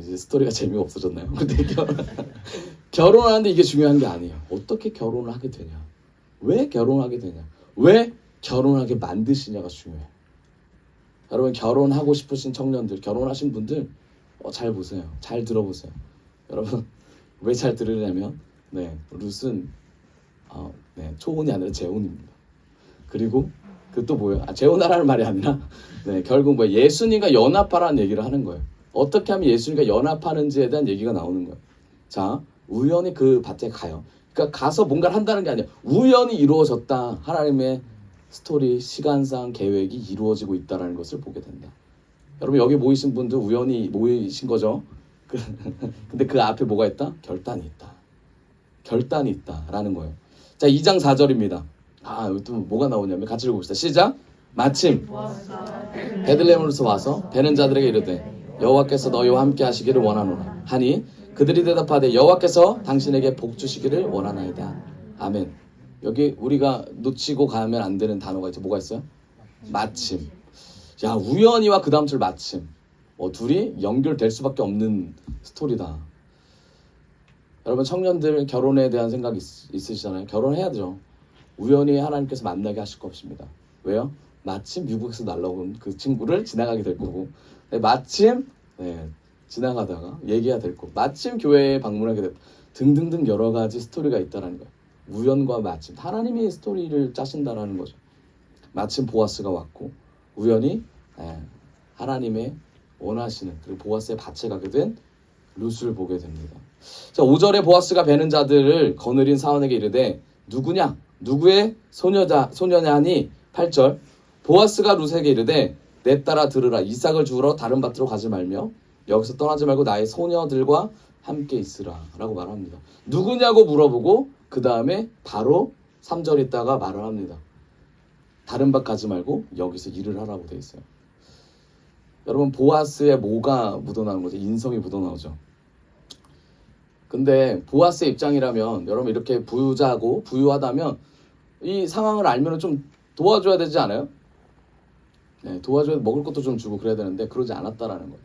이제 스토리가 재미가 없어졌나요? 근데 결혼하는데 이게 중요한 게 아니에요. 어떻게 결혼을 하게 되냐? 왜 결혼하게 되냐? 왜 결혼하게 만드시냐가 중요해요. 여러분 결혼하고 싶으신 청년들, 결혼하신 분들 잘 보세요. 잘 들어보세요. 여러분 왜 잘 들으냐면 룻은 초혼이 아니라 재혼입니다. 그리고 그 또 뭐예요? 재혼하라는 말이 아니라 결국 예수님과 연합하라는 얘기를 하는 거예요. 어떻게 하면 예수님과 연합하는지에 대한 얘기가 나오는 거예요. 자, 우연히 그 밭에 가요. 그러니까 가서 뭔가를 한다는 게 아니라 우연히 이루어졌다. 하나님의 스토리, 시간상 계획이 이루어지고 있다는 것을 보게 된다. 여러분 여기 모이신 분들 우연히 모이신 거죠? 근데 그 앞에 뭐가 있다? 결단이 있다. 결단이 있다라는 거예요. 자, 2장 4절입니다. 또 뭐가 나오냐면 같이 읽어봅시다. 시작. 마침 베들레헴으로서 와서 베는 자들에게 이르되 여호와께서 너희와 함께 하시기를 원하노라 하니 그들이 대답하되 여호와께서 당신에게 복 주시기를 원하나이다. 아멘. 여기 우리가 놓치고 가면 안 되는 단어가 있죠. 뭐가 있어요? 마침. 야, 우연히와 그 다음 줄 마침. 둘이 연결될 수밖에 없는 스토리다. 여러분 청년들 결혼에 대한 생각이 있으시잖아요. 결혼해야죠. 우연히 하나님께서 만나게 하실 것입니다. 왜요? 마침 미국에서 날라온 그 친구를 지나가게 될 거고, 마침 지나가다가 얘기가 될 거고, 마침 교회에 방문하게 될 등등등 여러 가지 스토리가 있다는 거예요. 우연과 마침, 하나님이 스토리를 짜신다라는 거죠. 마침 보아스가 왔고 우연히 하나님의 원하시는 그리고 보아스의 밭에 가게 된 룻을 보게 됩니다. 자, 5절에 보아스가 베는 자들을 거느린 사원에게 이르되 누구냐? 누구의 소녀냐 하니 8절 보아스가 룻에게 이르되 내 딸아 들으라. 이삭을 주우러 다른 밭으로 가지 말며 여기서 떠나지 말고 나의 소녀들과 함께 있으라 라고 말합니다. 누구냐고 물어보고 그 다음에 바로 3절 있다가 말을 합니다. 다른 밭 가지 말고 여기서 일을 하라고 돼 있어요. 여러분 보아스의 뭐가 묻어나는 거죠? 인성이 묻어나오죠. 근데 보아스의 입장이라면 여러분 이렇게 부자고 부유하다면 이 상황을 알면 좀 도와줘야 되지 않아요? 도와줘야 먹을 것도 좀 주고 그래야 되는데 그러지 않았다라는 거예요.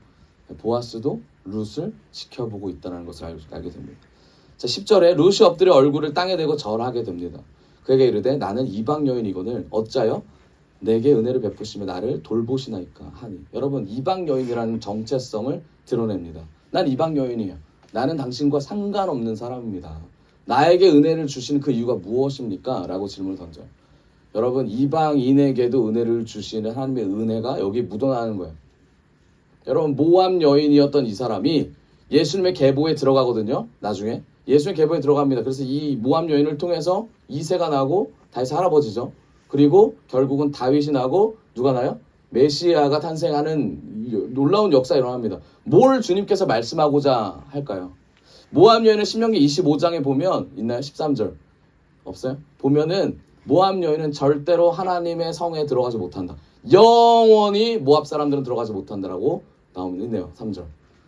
보아스도 룻을 지켜보고 있다는 것을 알게 됩니다. 자, 10절에 룻이 엎드려 얼굴을 땅에 대고 절하게 됩니다. 그에게 이르되 나는 이방 여인이거늘 어짜여 내게 은혜를 베푸시며 나를 돌보시나이까 하니. 여러분 이방 여인이라는 정체성을 드러냅니다. 난 이방 여인이에요. 나는 당신과 상관없는 사람입니다. 나에게 은혜를 주시는 그 이유가 무엇입니까? 라고 질문을 던져요. 여러분 이방인에게도 은혜를 주시는 하나님의 은혜가 여기 묻어나는 거예요. 여러분 모압 여인이었던 이 사람이 예수님의 계보에 들어가거든요. 나중에 예수님의 계보에 들어갑니다. 그래서 이 모압 여인을 통해서 이세가 나고 다윗 할아버지죠. 그리고 결국은 다윗이 나고 누가 나요? 메시아가 탄생하는 놀라운 역사가 일어납니다. 뭘 주님께서 말씀하고자 할까요? 모압 여인은 신명기 25장에 보면 있나요? 13절 없어요? 보면은 모압 여인은 절대로 하나님의 성에 들어가지 못한다. 영원히 모압 사람들은 들어가지 못한다라고 나오면 있네요. 3절.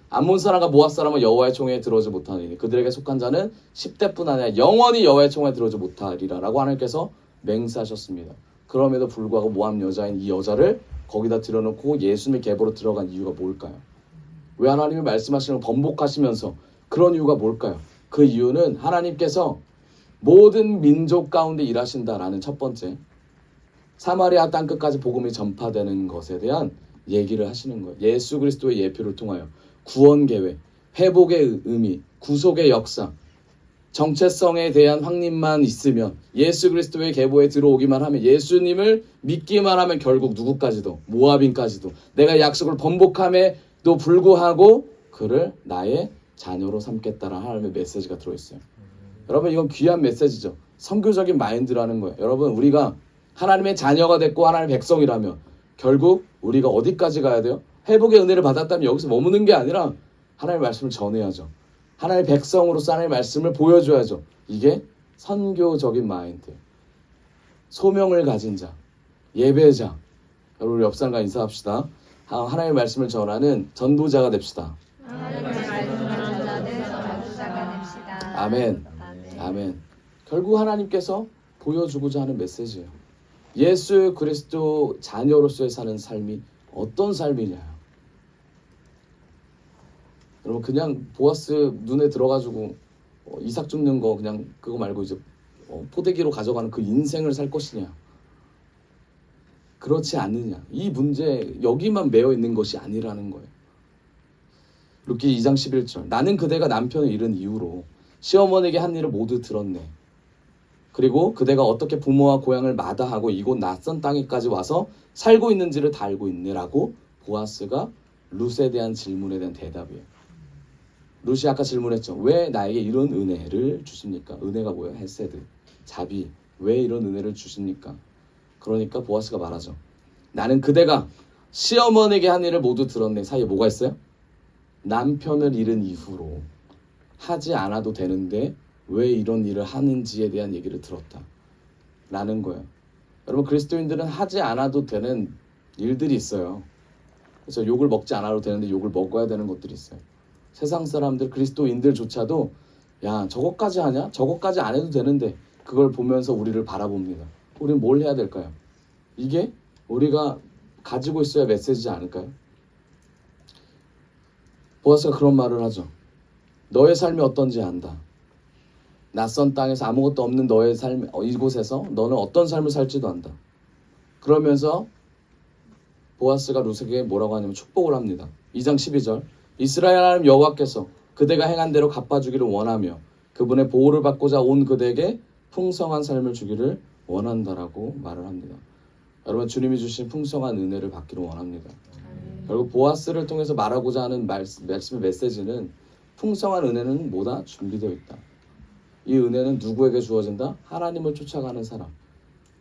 암몬 사람과 모압 사람은 여호와의 총회에 들어오지 못하니 그들에게 속한 자는 10대뿐 아니라 영원히 여호와의 총회에 들어오지 못하리라 라고 하나님께서 맹세하셨습니다. 그럼에도 불구하고 모압 여자인 이 여자를 거기다 들여놓고 예수님의 계보로 들어간 이유가 뭘까요? 왜 하나님이 말씀하시는 걸 번복하시면서 그런 이유가 뭘까요? 그 이유는 하나님께서 모든 민족 가운데 일하신다라는 첫 번째 사마리아 땅끝까지 복음이 전파되는 것에 대한 얘기를 하시는 거예요. 예수 그리스도의 예표를 통하여 구원 계획, 회복의 의미, 구속의 역사, 정체성에 대한 확립만 있으면 예수 그리스도의 계보에 들어오기만 하면 예수님을 믿기만 하면 결국 누구까지도 모압인까지도 내가 약속을 번복함에도 불구하고 그를 나의 자녀로 삼겠다라는 하나님의 메시지가 들어있어요. 여러분 이건 귀한 메시지죠. 선교적인 마인드라는 거예요. 여러분 우리가 하나님의 자녀가 됐고 하나님의 백성이라면 결국 우리가 어디까지 가야 돼요? 회복의 은혜를 받았다면 여기서 머무는 게 아니라 하나님의 말씀을 전해야죠. 하나님의 백성으로서 하나님의 말씀을 보여줘야죠. 이게 선교적인 마인드. 소명을 가진 자, 예배자. 여러분, 우리 옆 사람과 인사합시다. 하나님의 말씀을 전하는 전도자가 됩시다. 하나님의 말씀을 전하는 전도자가 됩시다. 아멘. 아멘. 결국 하나님께서 보여주고자 하는 메시지예요. 예수 그리스도 자녀로서의 사는 삶이 어떤 삶이냐. 여러분, 그냥 보아스 눈에 들어가지고 이삭 줍는 거 그냥 그거 말고 이제 포대기로 가져가는 그 인생을 살 것이냐. 그렇지 않느냐. 이 문제 여기만 매여 있는 것이 아니라는 거예요. 룻기 2장 11절. 나는 그대가 남편을 잃은 이후로 시어머니에게 한 일을 모두 들었네. 그리고 그대가 어떻게 부모와 고향을 마다하고 이곳 낯선 땅에까지 와서 살고 있는지를 다 알고 있네라고 보아스가 룻에 대한 질문에 대한 대답이에요. 룻이 아까 질문했죠. 왜 나에게 이런 은혜를 주십니까? 은혜가 뭐예요? 헤세드, 자비. 왜 이런 은혜를 주십니까? 그러니까 보아스가 말하죠. 나는 그대가 시어머니에게 한 일을 모두 들었네. 사이에 뭐가 있어요? 남편을 잃은 이후로 하지 않아도 되는데 왜 이런 일을 하는지에 대한 얘기를 들었다 라는 거예요. 여러분, 그리스도인들은 하지 않아도 되는 일들이 있어요. 그래서 욕을 먹지 않아도 되는데 욕을 먹어야 되는 것들이 있어요. 세상 사람들, 그리스도인들조차도 야, 저것까지 하냐? 저것까지 안 해도 되는데 그걸 보면서 우리를 바라봅니다. 우리는 뭘 해야 될까요? 이게 우리가 가지고 있어야 메시지지 않을까요? 보아스가 그런 말을 하죠. 너의 삶이 어떤지 안다. 낯선 땅에서 아무것도 없는 너의 삶, 이곳에서 너는 어떤 삶을 살지도 안다. 그러면서 보아스가 룻에게 뭐라고 하냐면 축복을 합니다. 2장 12절. 이스라엘 하나님 여호와께서 그대가 행한 대로 갚아주기를 원하며 그분의 보호를 받고자 온 그대에게 풍성한 삶을 주기를 원한다라고 말을 합니다. 여러분, 주님이 주신 풍성한 은혜를 받기를 원합니다. 결국 보아스를 통해서 말하고자 하는 말씀의 메시지는 풍성한 은혜는 뭐다? 준비되어 있다. 이 은혜는 누구에게 주어진다? 하나님을 쫓아가는 사람.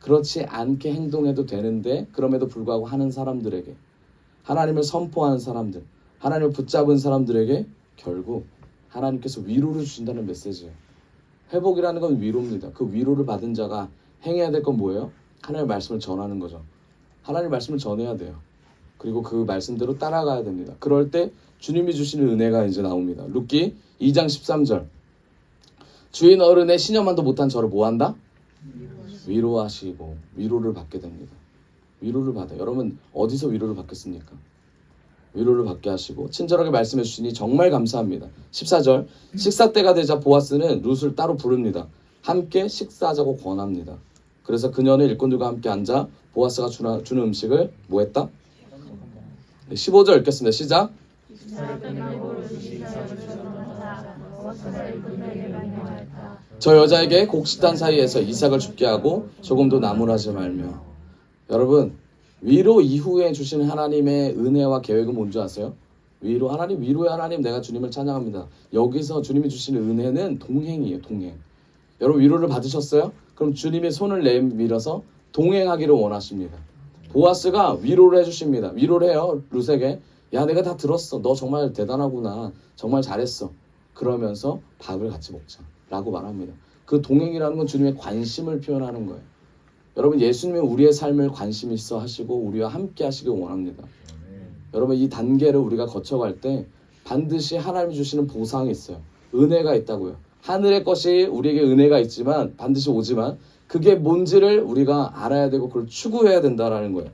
그렇지 않게 행동해도 되는데 그럼에도 불구하고 하는 사람들에게, 하나님을 선포하는 사람들, 하나님을 붙잡은 사람들에게 결국 하나님께서 위로를 주신다는 메시지예요. 회복이라는 건 위로입니다. 그 위로를 받은 자가 행해야 될 건 뭐예요? 하나님의 말씀을 전하는 거죠. 하나님의 말씀을 전해야 돼요. 그리고 그 말씀대로 따라가야 됩니다. 그럴 때 주님이 주시는 은혜가 이제 나옵니다. 룻기 2장 13절. 주인 어른의 신여만도 못한 저를 뭐한다? 위로하시고 위로를 받게 됩니다. 위로를 받아요. 여러분, 어디서 위로를 받겠습니까? 위로를 받게 하시고 친절하게 말씀해 주시니 정말 감사합니다. 14절. 식사 때가 되자 보아스는 룻을 따로 부릅니다. 함께 식사하자고 권합니다. 그래서 그녀는 일꾼들과 함께 앉아 보아스가 주는 음식을 뭐 했다? 15절 읽겠습니다. 시작. 저 여자에게 곡식단 사이에서 이삭을 죽게 하고 조금도 나무라지 말며. 여러분, 위로 이후에 주신 하나님의 은혜와 계획은 뭔지 아세요? 위로, 하나님, 위로의 하나님, 내가 주님을 찬양합니다. 여기서 주님이 주시는 은혜는 동행이에요. 동행. 여러분, 위로를 받으셨어요? 그럼 주님의 손을 내밀어서 동행하기를 원하십니다. 보아스가 위로를 해주십니다. 위로를 해요. 룻에게. 야, 내가 다 들었어. 너 정말 대단하구나. 정말 잘했어. 그러면서 밥을 같이 먹자 라고 말합니다. 그 동행이라는 건 주님의 관심을 표현하는 거예요. 여러분, 예수님은 우리의 삶을 관심 있어 하시고 우리와 함께 하시길 원합니다. 여러분, 이 단계를 우리가 거쳐갈 때 반드시 하나님이 주시는 보상이 있어요. 은혜가 있다고요. 하늘의 것이 우리에게 은혜가 있지만 반드시 오지만 그게 뭔지를 우리가 알아야 되고 그걸 추구해야 된다라는 거예요.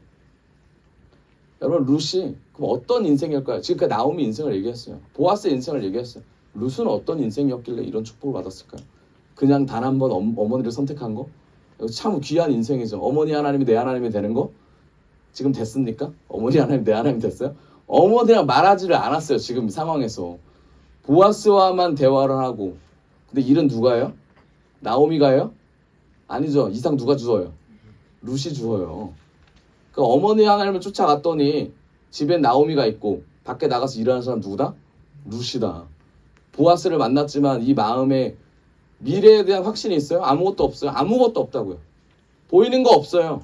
여러분, 룻이 그럼 어떤 인생일까요? 지금까지 나오미 인생을 얘기했어요. 보아스 인생을 얘기했어요. 룻은 어떤 인생이었길래 이런 축복을 받았을까요? 그냥 단 한 번 어머니를 선택한 거? 참 귀한 인생이죠. 어머니 하나님이 내 하나님이 되는 거? 지금 됐습니까? 어머니 하나님 내 하나님 됐어요? 어머니랑 말하지를 않았어요. 지금 상황에서. 보아스와만 대화를 하고. 근데 일은 누가 해요? 나오미가 해요? 아니죠. 이상 누가 주어요? 룻이 주어요. 그 어머니 하나님을 쫓아갔더니 집엔 나오미가 있고 밖에 나가서 일하는 사람 누구다? 룻이다. 보아스를 만났지만 이 마음에 미래에 대한 확신이 있어요? 아무것도 없어요. 아무것도 없다고요. 보이는 거 없어요.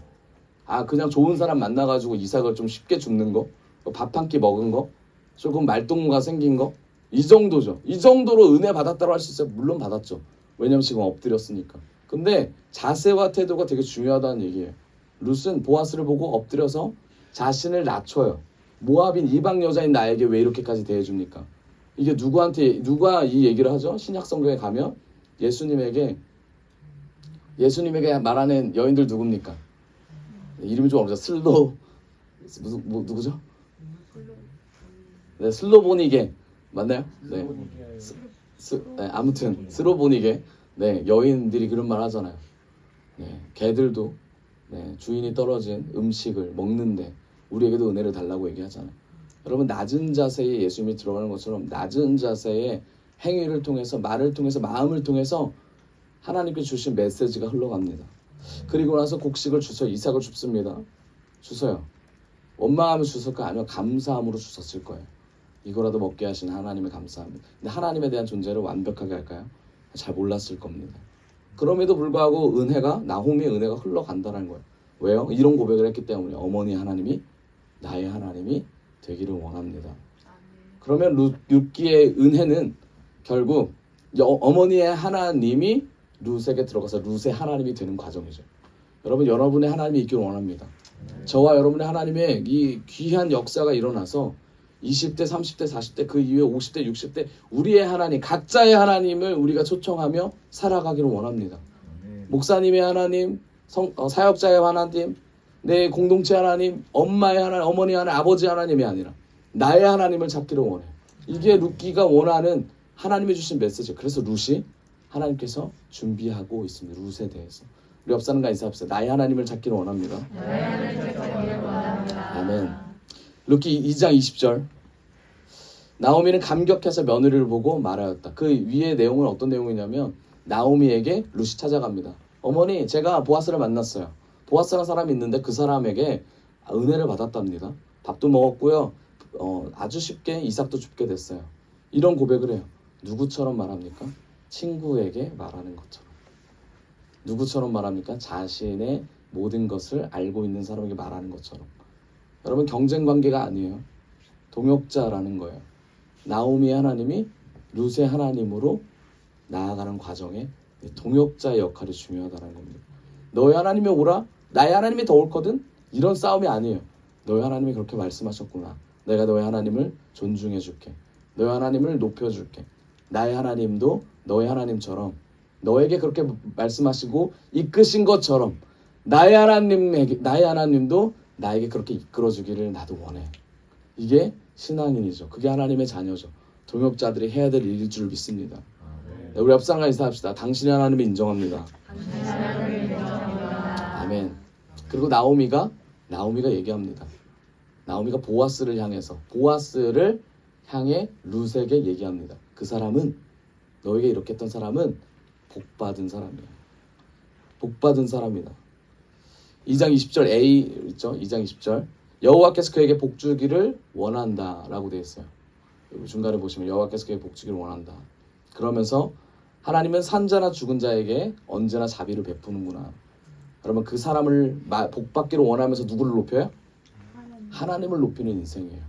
아, 그냥 좋은 사람 만나가지고 이삭을 좀 쉽게 줍는 거? 밥 한 끼 먹은 거, 조금 말동무가 생긴 거, 이 정도죠. 이 정도로 은혜 받았다고 할 수 있어요. 물론 받았죠. 왜냐면 지금 엎드렸으니까. 근데 자세와 태도가 되게 중요하다는 얘기예요. 룻은 보아스를 보고 엎드려서 자신을 낮춰요. 모압인 이방 여자인 나에게 왜 이렇게까지 대해줍니까? 이게 누가 이 얘기를 하죠? 신약 성경에 가면 예수님에게 말하는 여인들 누굽니까? 이름이 좀 어렵죠. 누구죠? 네, 슬로보니게 맞나요? 네. 네, 아무튼 슬로보니게 네, 여인들이 그런 말 하잖아요. 네, 개들도 네, 주인이 떨어진 음식을 먹는데 우리에게도 은혜를 달라고 얘기하잖아요. 여러분 낮은 자세에 예수님이 들어가는 것처럼 낮은 자세의 행위를 통해서 말을 통해서 마음을 통해서 하나님께 주신 메시지가 흘러갑니다. 그리고 나서 곡식을 주서 이삭을 줍습니다. 주서요. 원망하며 주실까 아니면 감사함으로 주셨을 거예요. 이거라도 먹게 하신 하나님에 감사합니다. 근데 하나님에 대한 존재를 완벽하게 할까요? 잘 몰랐을 겁니다. 그럼에도 불구하고 나홈의 은혜가 흘러간다는 거예요. 왜요? 이런 고백을 했기 때문에 어머니 하나님이 나의 하나님이 되기를 원합니다. 그러면 룻기의 은혜는 결국 어머니의 하나님이 룻에게 들어가서 룻의 하나님이 되는 과정이죠. 여러분의 하나님이 있기를 원합니다. 저와 여러분의 하나님의 이 귀한 역사가 일어나서 20대, 30대, 40대, 그 이후에 50대, 60대 우리의 하나님, 각자의 하나님을 우리가 초청하며 살아가기를 원합니다. 목사님의 하나님, 사역자의 하나님, 내 공동체 하나님, 엄마의 하나님, 어머니 하나님, 아버지 하나님이 아니라 나의 하나님을 찾기를 원해요. 이게 룻기가 원하는 하나님이 주신 메시지. 그래서 룻이 하나님께서 준비하고 있습니다. 룻에 대해서. 우리 옆 사람과 인사합시다. 나의 하나님을 찾기를 원합니다. 나의 하나님을 찾기를 원합니다. 아멘. 룻기 2장 20절. 나오미는 감격해서 며느리를 보고 말하였다. 그 위의 내용은 어떤 내용이냐면 나오미에게 룻이 찾아갑니다. 어머니, 제가 보아스를 만났어요. 보아스라는 사람이 있는데 그 사람에게 은혜를 받았답니다. 밥도 먹었고요. 아주 쉽게 이삭도 줍게 됐어요. 이런 고백을 해요. 누구처럼 말합니까? 친구에게 말하는 것처럼. 누구처럼 말합니까? 자신의 모든 것을 알고 있는 사람에게 말하는 것처럼. 여러분, 경쟁 관계가 아니에요. 동역자라는 거예요. 나오미의 하나님이 룻의 하나님으로 나아가는 과정에 동역자의 역할이 중요하다는 겁니다. 너의 하나님이 오라, 나의 하나님이 더 옳거든. 이런 싸움이 아니에요. 너의 하나님이 그렇게 말씀하셨구나. 내가 너의 하나님을 존중해 줄게. 너의 하나님을 높여 줄게. 나의 하나님도 너의 하나님처럼 너에게 그렇게 말씀하시고 이끄신 것처럼 나의 하나님도 나에게 그렇게 이끌어 주기를 나도 원해. 이게 신앙인이죠. 그게 하나님의 자녀죠. 동역자들이 해야 될 일일 줄 믿습니다. 네, 우리 옆 사람과 인사합시다. 당신의 하나님을 인정합니다. 아멘. 그리고 나오미가 얘기합니다. 나오미가 보아스를 향해 룻에게 얘기합니다. 그 사람은 너에게 이렇게 했던 사람은 복받은 사람이야. 복받은 사람이다. 2장 20절 A 있죠? 2장 20절 여호와께서 그에게 복 주기를 원한다라고 되어 있어요. 중간에 보시면 여호와께서 그에게 복 주기를 원한다. 그러면서 하나님은 산자나 죽은 자에게 언제나 자비를 베푸는구나. 여러분, 그 사람을 복받기를 원하면서 누구를 높여요? 하나님을 높이는 인생이에요.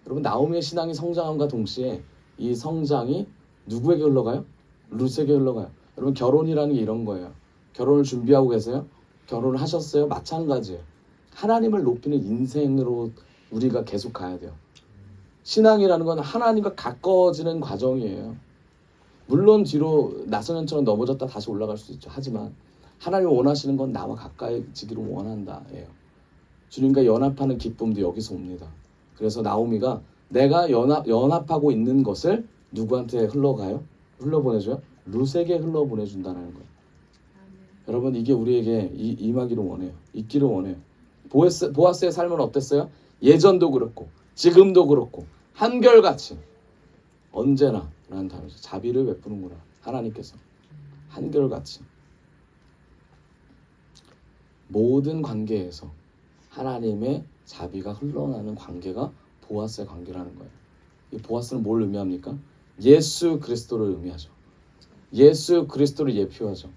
여러분, 나오미의 신앙이 성장함과 동시에 이 성장이 누구에게 흘러가요? 룻에게 흘러가요. 여러분, 결혼이라는 게 이런 거예요. 결혼을 준비하고 계세요? 결혼을 하셨어요? 마찬가지예요. 하나님을 높이는 인생으로 우리가 계속 가야 돼요. 신앙이라는 건 하나님과 가까워지는 과정이에요. 물론 뒤로 나선현처럼 넘어졌다 다시 올라갈 수 있죠. 하지만 하나님이 원하시는 건 나와 가까이지기를 원한다예요. 주님과 연합하는 기쁨도 여기서 옵니다. 그래서 나오미가 내가 연합하고 있는 것을 누구한테 흘러보내줘요? 룻에게 흘러보내준다는 거예요. 여러분, 이게 우리에게 임하기를 원해요. 있기를 원해요. 보아스의 삶은 어땠어요? 예전도 그렇고 지금도 그렇고 한결같이 언제나 라는 단어죠. 자비를 베푸는구나. 하나님께서 한결같이 모든 관계에서 하나님의 자비가 흘러나는 관계가 보아스의 관계라는 거예요. 이 보아스는 뭘 의미합니까? 예수 그리스도를 의미하죠. 예수 그리스도를 예표하죠.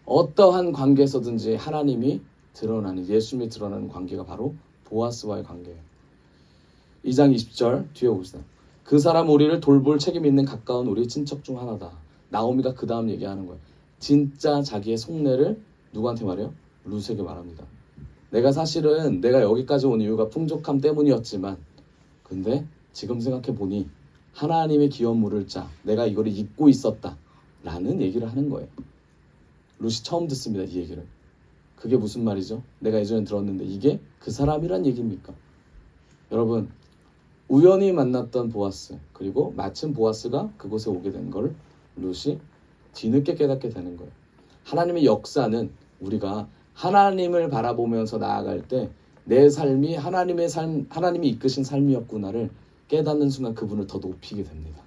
어떠한 관계에서든지 하나님이 드러나는, 예수님이 드러나는 관계가 바로 보아스와의 관계예요. 2장 20절 뒤에 봅시다. 그 사람 우리를 돌볼 책임 있는 가까운 우리 친척 중 하나다. 나오미가 그 다음 얘기하는 거예요. 진짜 자기의 속내를 누구한테 말해요? 룻에게 말합니다. 내가 사실은 내가 여기까지 온 이유가 풍족함 때문이었지만 근데 지금 생각해 보니 하나님의 기업 물을 자 내가 이거를 잊고 있었다 라는 얘기를 하는 거예요. 룻이 처음 듣습니다. 이 얘기를. 그게 무슨 말이죠? 내가 예전에 들었는데 이게 그 사람이란 얘기입니까? 여러분 우연히 만났던 보아스 그리고 마침 보아스가 그곳에 오게 된 걸 룻이 뒤늦게 깨닫게 되는 거예요. 하나님의 역사는 우리가 하나님을 바라보면서 나아갈 때 내 삶이 하나님의 삶, 하나님이 이끄신 삶이었구나를 깨닫는 순간 그분을 더 높이게 됩니다.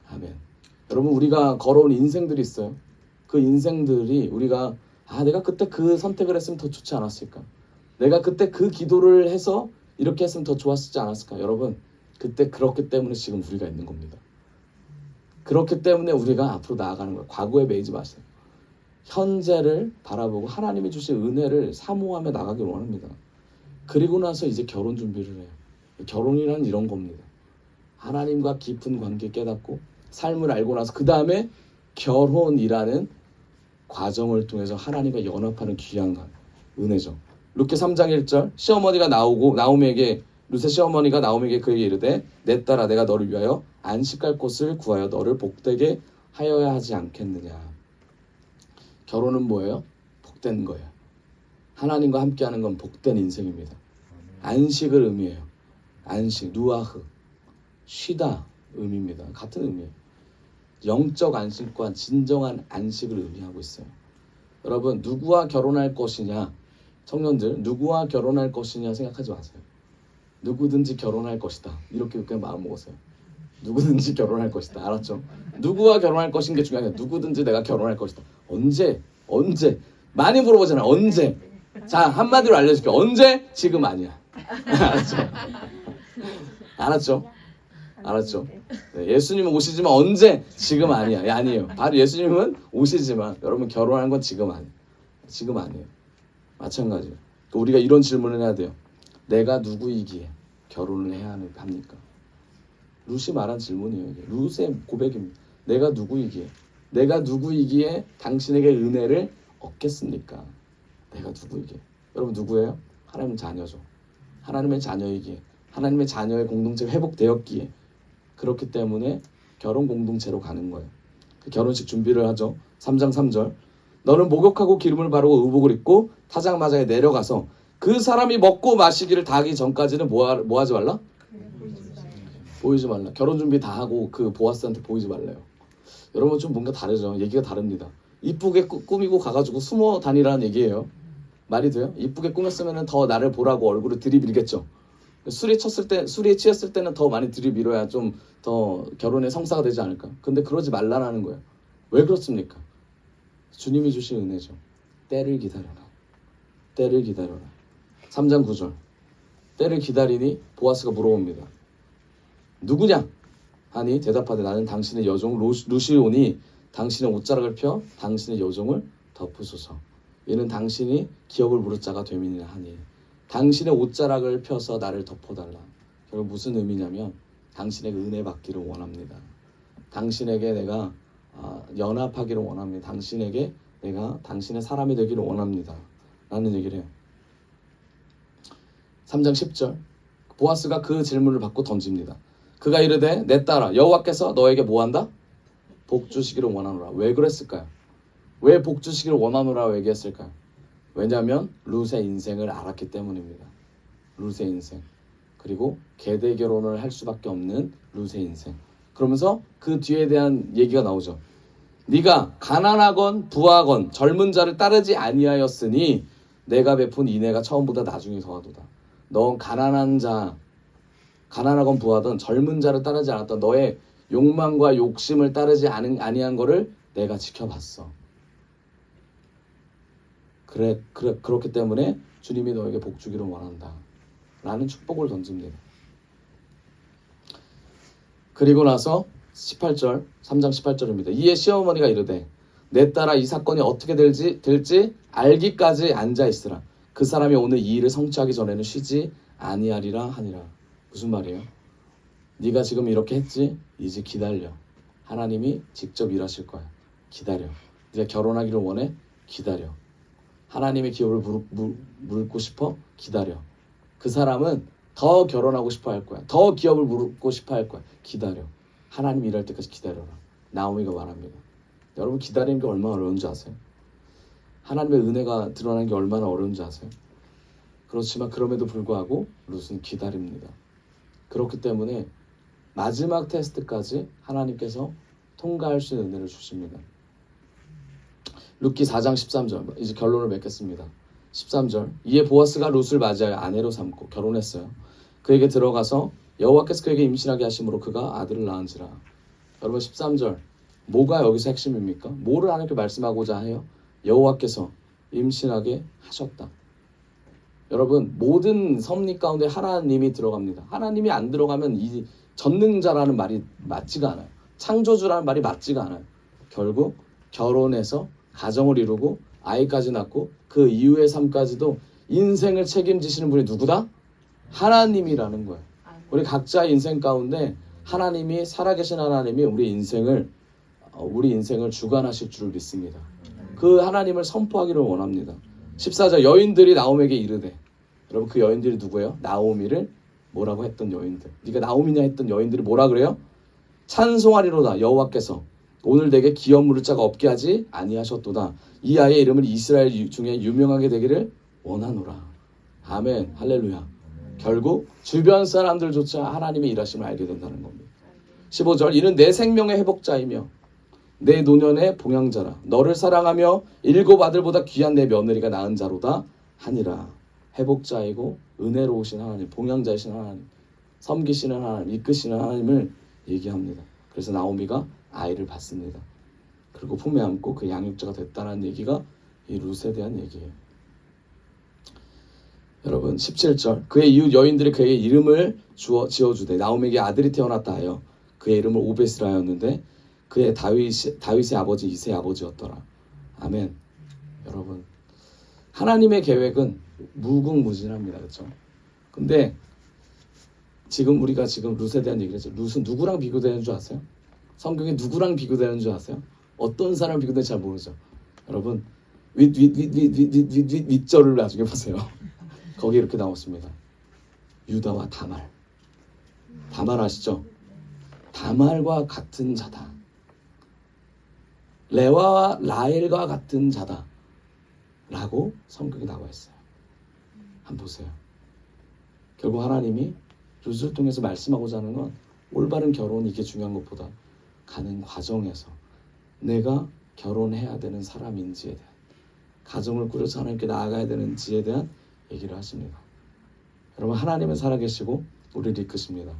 아멘. 여러분 우리가 걸어온 인생들이 있어요. 그 인생들이 우리가 내가 그때 그 선택을 했으면 더 좋지 않았을까? 내가 그때 그 기도를 해서 이렇게 했으면 더 좋았지 않았을까? 여러분 그때 그렇기 때문에 지금 우리가 있는 겁니다. 그렇기 때문에 우리가 앞으로 나아가는 거예요. 과거에 매이지 마세요. 현재를 바라보고 하나님이 주신 은혜를 사모하며 나가길 원합니다. 그리고 나서 이제 결혼 준비를 해요. 결혼이란 이런 겁니다. 하나님과 깊은 관계 깨닫고 삶을 알고 나서 그 다음에 결혼이라는 과정을 통해서 하나님과 연합하는 귀한 은혜죠. 룻기 3장 1절 시어머니가 나오미에게 룻의 시어머니가 나오미에게 그에게 이르되 내 딸아 내가 너를 위하여 안식할 곳을 구하여 너를 복되게 하여야 하지 않겠느냐. 결혼은 뭐예요? 복된 거예요. 하나님과 함께하는 건 복된 인생입니다. 안식을 의미해요. 안식, 누아흐, 쉬다 의미입니다. 같은 의미예요. 영적 안식과 진정한 안식을 의미하고 있어요. 여러분 누구와 결혼할 것이냐 청년들 누구와 결혼할 것이냐 생각하지 마세요. 누구든지 결혼할 것이다 이렇게 그냥 마음 먹으세요. 누구든지 결혼할 것이다. 알았죠? 누구와 결혼할 것인 게 중요한 게 누구든지 내가 결혼할 것이다. 언제 많이 물어보잖아요. 언제? 자 한마디로 알려줄게요. 언제? 지금 아니야. 알았죠? 네, 예수님은 오시지만 언제? 지금 아니야. 아니에요. 바로 예수님은 오시지만 여러분 결혼하는 건 지금 아니에요. 마찬가지예요. 우리가 이런 질문을 해야 돼요. 내가 누구이기에 결혼을 해야 합니까? 룻이 말한 질문이에요. 이게. 룻의 고백입니다. 내가 누구이기에 당신에게 은혜를 얻겠습니까? 내가 누구이기에. 여러분 누구예요? 하나님 자녀죠. 하나님의 자녀이기에 하나님의 자녀의 공동체가 회복되었기에 그렇기 때문에 결혼 공동체로 가는 거예요. 그 결혼식 준비를 하죠. 3장 3절 너는 목욕하고 기름을 바르고 의복을 입고 타작마자에 내려가서 그 사람이 먹고 마시기를 다 하기 전까지는 뭐 하지 말라? 보이지 말라. 결혼 준비 다 하고 그 보아스한테 보이지 말래요. 여러분 좀 뭔가 다르죠. 얘기가 다릅니다. 이쁘게 꾸미고 가가지고 숨어 다니라는 얘기예요. 말이 돼요? 이쁘게 꾸몄으면 더 나를 보라고 얼굴을 들이밀겠죠. 술에 취했을 때는 더 많이 들이밀어야 좀 더 결혼의 성사가 되지 않을까. 근데 그러지 말라는 거예요. 왜 그렇습니까? 주님이 주신 은혜죠. 때를 기다려라. 3장 9절 때를 기다리니 보아스가 물어봅니다. 누구냐? 하니 대답하되 나는 당신의 여종 룻이 오니 당신의 옷자락을 펴 당신의 여종을 덮으소서. 이는 당신이 기업을 물을 자가 됨이니라 하니 당신의 옷자락을 펴서 나를 덮어달라. 결국 무슨 의미냐면 당신에게 은혜 받기를 원합니다. 당신에게 내가 연합하기를 원합니다. 당신에게 내가 당신의 사람이 되기를 원합니다. 라는 얘기를 해요. 3장 10절 보아스가 그 질문을 받고 던집니다. 그가 이르되 내 딸아 여호와께서 너에게 뭐한다? 복 주시기를 원하노라. 왜 그랬을까요? 왜 복 주시기를 원하노라고 얘기했을까요? 왜냐하면 룻의 인생을 알았기 때문입니다. 룻의 인생 그리고 계대 결혼을 할 수밖에 없는 룻의 인생. 그러면서 그 뒤에 대한 얘기가 나오죠. 네가 가난하건 부하건 젊은 자를 따르지 아니하였으니 내가 베푼 인애가 처음보다 나중에 더하도다. 넌 가난하건 부하든 젊은 자를 따르지 않았던 너의 욕망과 욕심을 따르지 아니한 거를 내가 지켜봤어. 그렇기 때문에 주님이 너에게 복 주기를 원한다. 라는 축복을 던집니다. 그리고 나서 18절, 3장 18절입니다. 이에 시어머니가 이르되 내 딸아 이 사건이 어떻게 될지 알기까지 앉아있으라. 그 사람이 오늘 이 일을 성취하기 전에는 쉬지 아니하리라 하니라. 무슨 말이에요? 네가 지금 이렇게 했지? 이제 기다려. 하나님이 직접 일하실 거야. 기다려. 네가 결혼하기를 원해? 기다려. 하나님의 기업을 물고 싶어? 기다려. 그 사람은 더 결혼하고 싶어 할 거야. 더 기업을 물고 싶어 할 거야. 기다려. 하나님 일할 때까지 기다려라. 나오미가 말합니다. 여러분 기다리는 게 얼마나 어려운지 아세요? 하나님의 은혜가 드러나는 게 얼마나 어려운지 아세요? 그렇지만 그럼에도 불구하고 룻은 기다립니다. 그렇기 때문에 마지막 테스트까지 하나님께서 통과할 수 있는 은혜를 주십니다. 룻기 4장 13절 이제 결론을 맺겠습니다. 13절 이에 보아스가 룻을 맞이하여 아내로 삼고 결혼했어요. 그에게 들어가서 여호와께서 그에게 임신하게 하심으로 그가 아들을 낳은지라. 여러분 13절 뭐가 여기서 핵심입니까? 뭐를 하나님께 말씀하고자 해요? 여호와께서 임신하게 하셨다. 여러분 모든 섭리 가운데 하나님이 들어갑니다. 하나님이 안 들어가면 이 전능자라는 말이 맞지가 않아요. 창조주라는 말이 맞지가 않아요. 결국 결혼해서 가정을 이루고 아이까지 낳고 그 이후의 삶까지도 인생을 책임지시는 분이 누구다? 하나님이라는 거예요. 우리 각자의 인생 가운데 하나님이 살아계신 하나님이 우리 인생을 주관하실 줄을 믿습니다. 그 하나님을 선포하기를 원합니다. 14절 여인들이 나옴에게 이르되 여러분 그 여인들이 누구예요? 나오미를 뭐라고 했던 여인들. 네가 나오미냐 했던 여인들이 뭐라 그래요? 찬송하리로다 여호와께서 오늘 내게 기업 물을 자가 없게 하지 아니하셨도다. 이 아이의 이름을 이스라엘 중에 유명하게 되기를 원하노라. 아멘 할렐루야. 결국 주변 사람들조차 하나님의 일하심을 알게 된다는 겁니다. 15절 이는 내 생명의 회복자이며 내 노년의 봉양자라. 너를 사랑하며 일곱 아들보다 귀한 내 며느리가 낳은 자로다 하니라. 회복자이고 은혜로우신 하나님, 봉양자이신 하나님, 섬기시는 하나님, 이끄시는 하나님을 얘기합니다. 그래서 나오미가 아이를 받습니다. 그리고 품에 안고 그 양육자가 됐다는 얘기가 이 룻에 대한 얘기예요. 여러분 17절 그의 이웃 여인들이 그에게 이름을 지어주되 나오미에게 아들이 태어났다 하여 그의 이름을 오벳이라 하였는데 그의 다윗의 아버지 이새의 아버지였더라. 아멘. 여러분 하나님의 계획은 무궁무진합니다. 그렇죠? 근데 지금 우리가 룻에 대한 얘기를 했죠. 룻은 누구랑 비교되는 줄 아세요? 성경에 누구랑 비교되는 줄 아세요? 어떤 사람 비교되는지 잘 모르죠. 여러분 윗절을 나중에 보세요. 거기 이렇게 나왔습니다. 유다와 다말. 다말 아시죠? 다말과 같은 자다. 레와와 라헬과 같은 자다. 라고 성경에 나와 있어요. 한번 보세요. 결국 하나님이 룻을 통해서 말씀하고자 하는 건 올바른 결혼이 이게 중요한 것보다 가는 과정에서 내가 결혼해야 되는 사람인지에 대한 가정을 꾸려서 하나님께 나아가야 되는지에 대한 얘기를 하십니다. 여러분 하나님은 살아계시고 우리를 이끄십니다.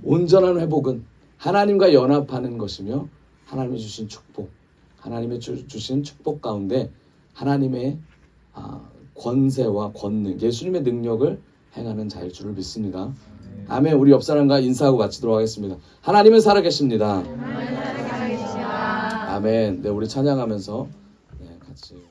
온전한 회복은 하나님과 연합하는 것이며 하나님이 주신 축복, 하나님의 주신 축복 가운데 하나님의 권세와 권능, 예수님의 능력을 행하는 자일 줄을 믿습니다. 아멘. 우리 옆 사람과 인사하고 마치도록 하겠습니다. 하나님은 살아계십니다. 아멘. 네, 우리 찬양하면서 같이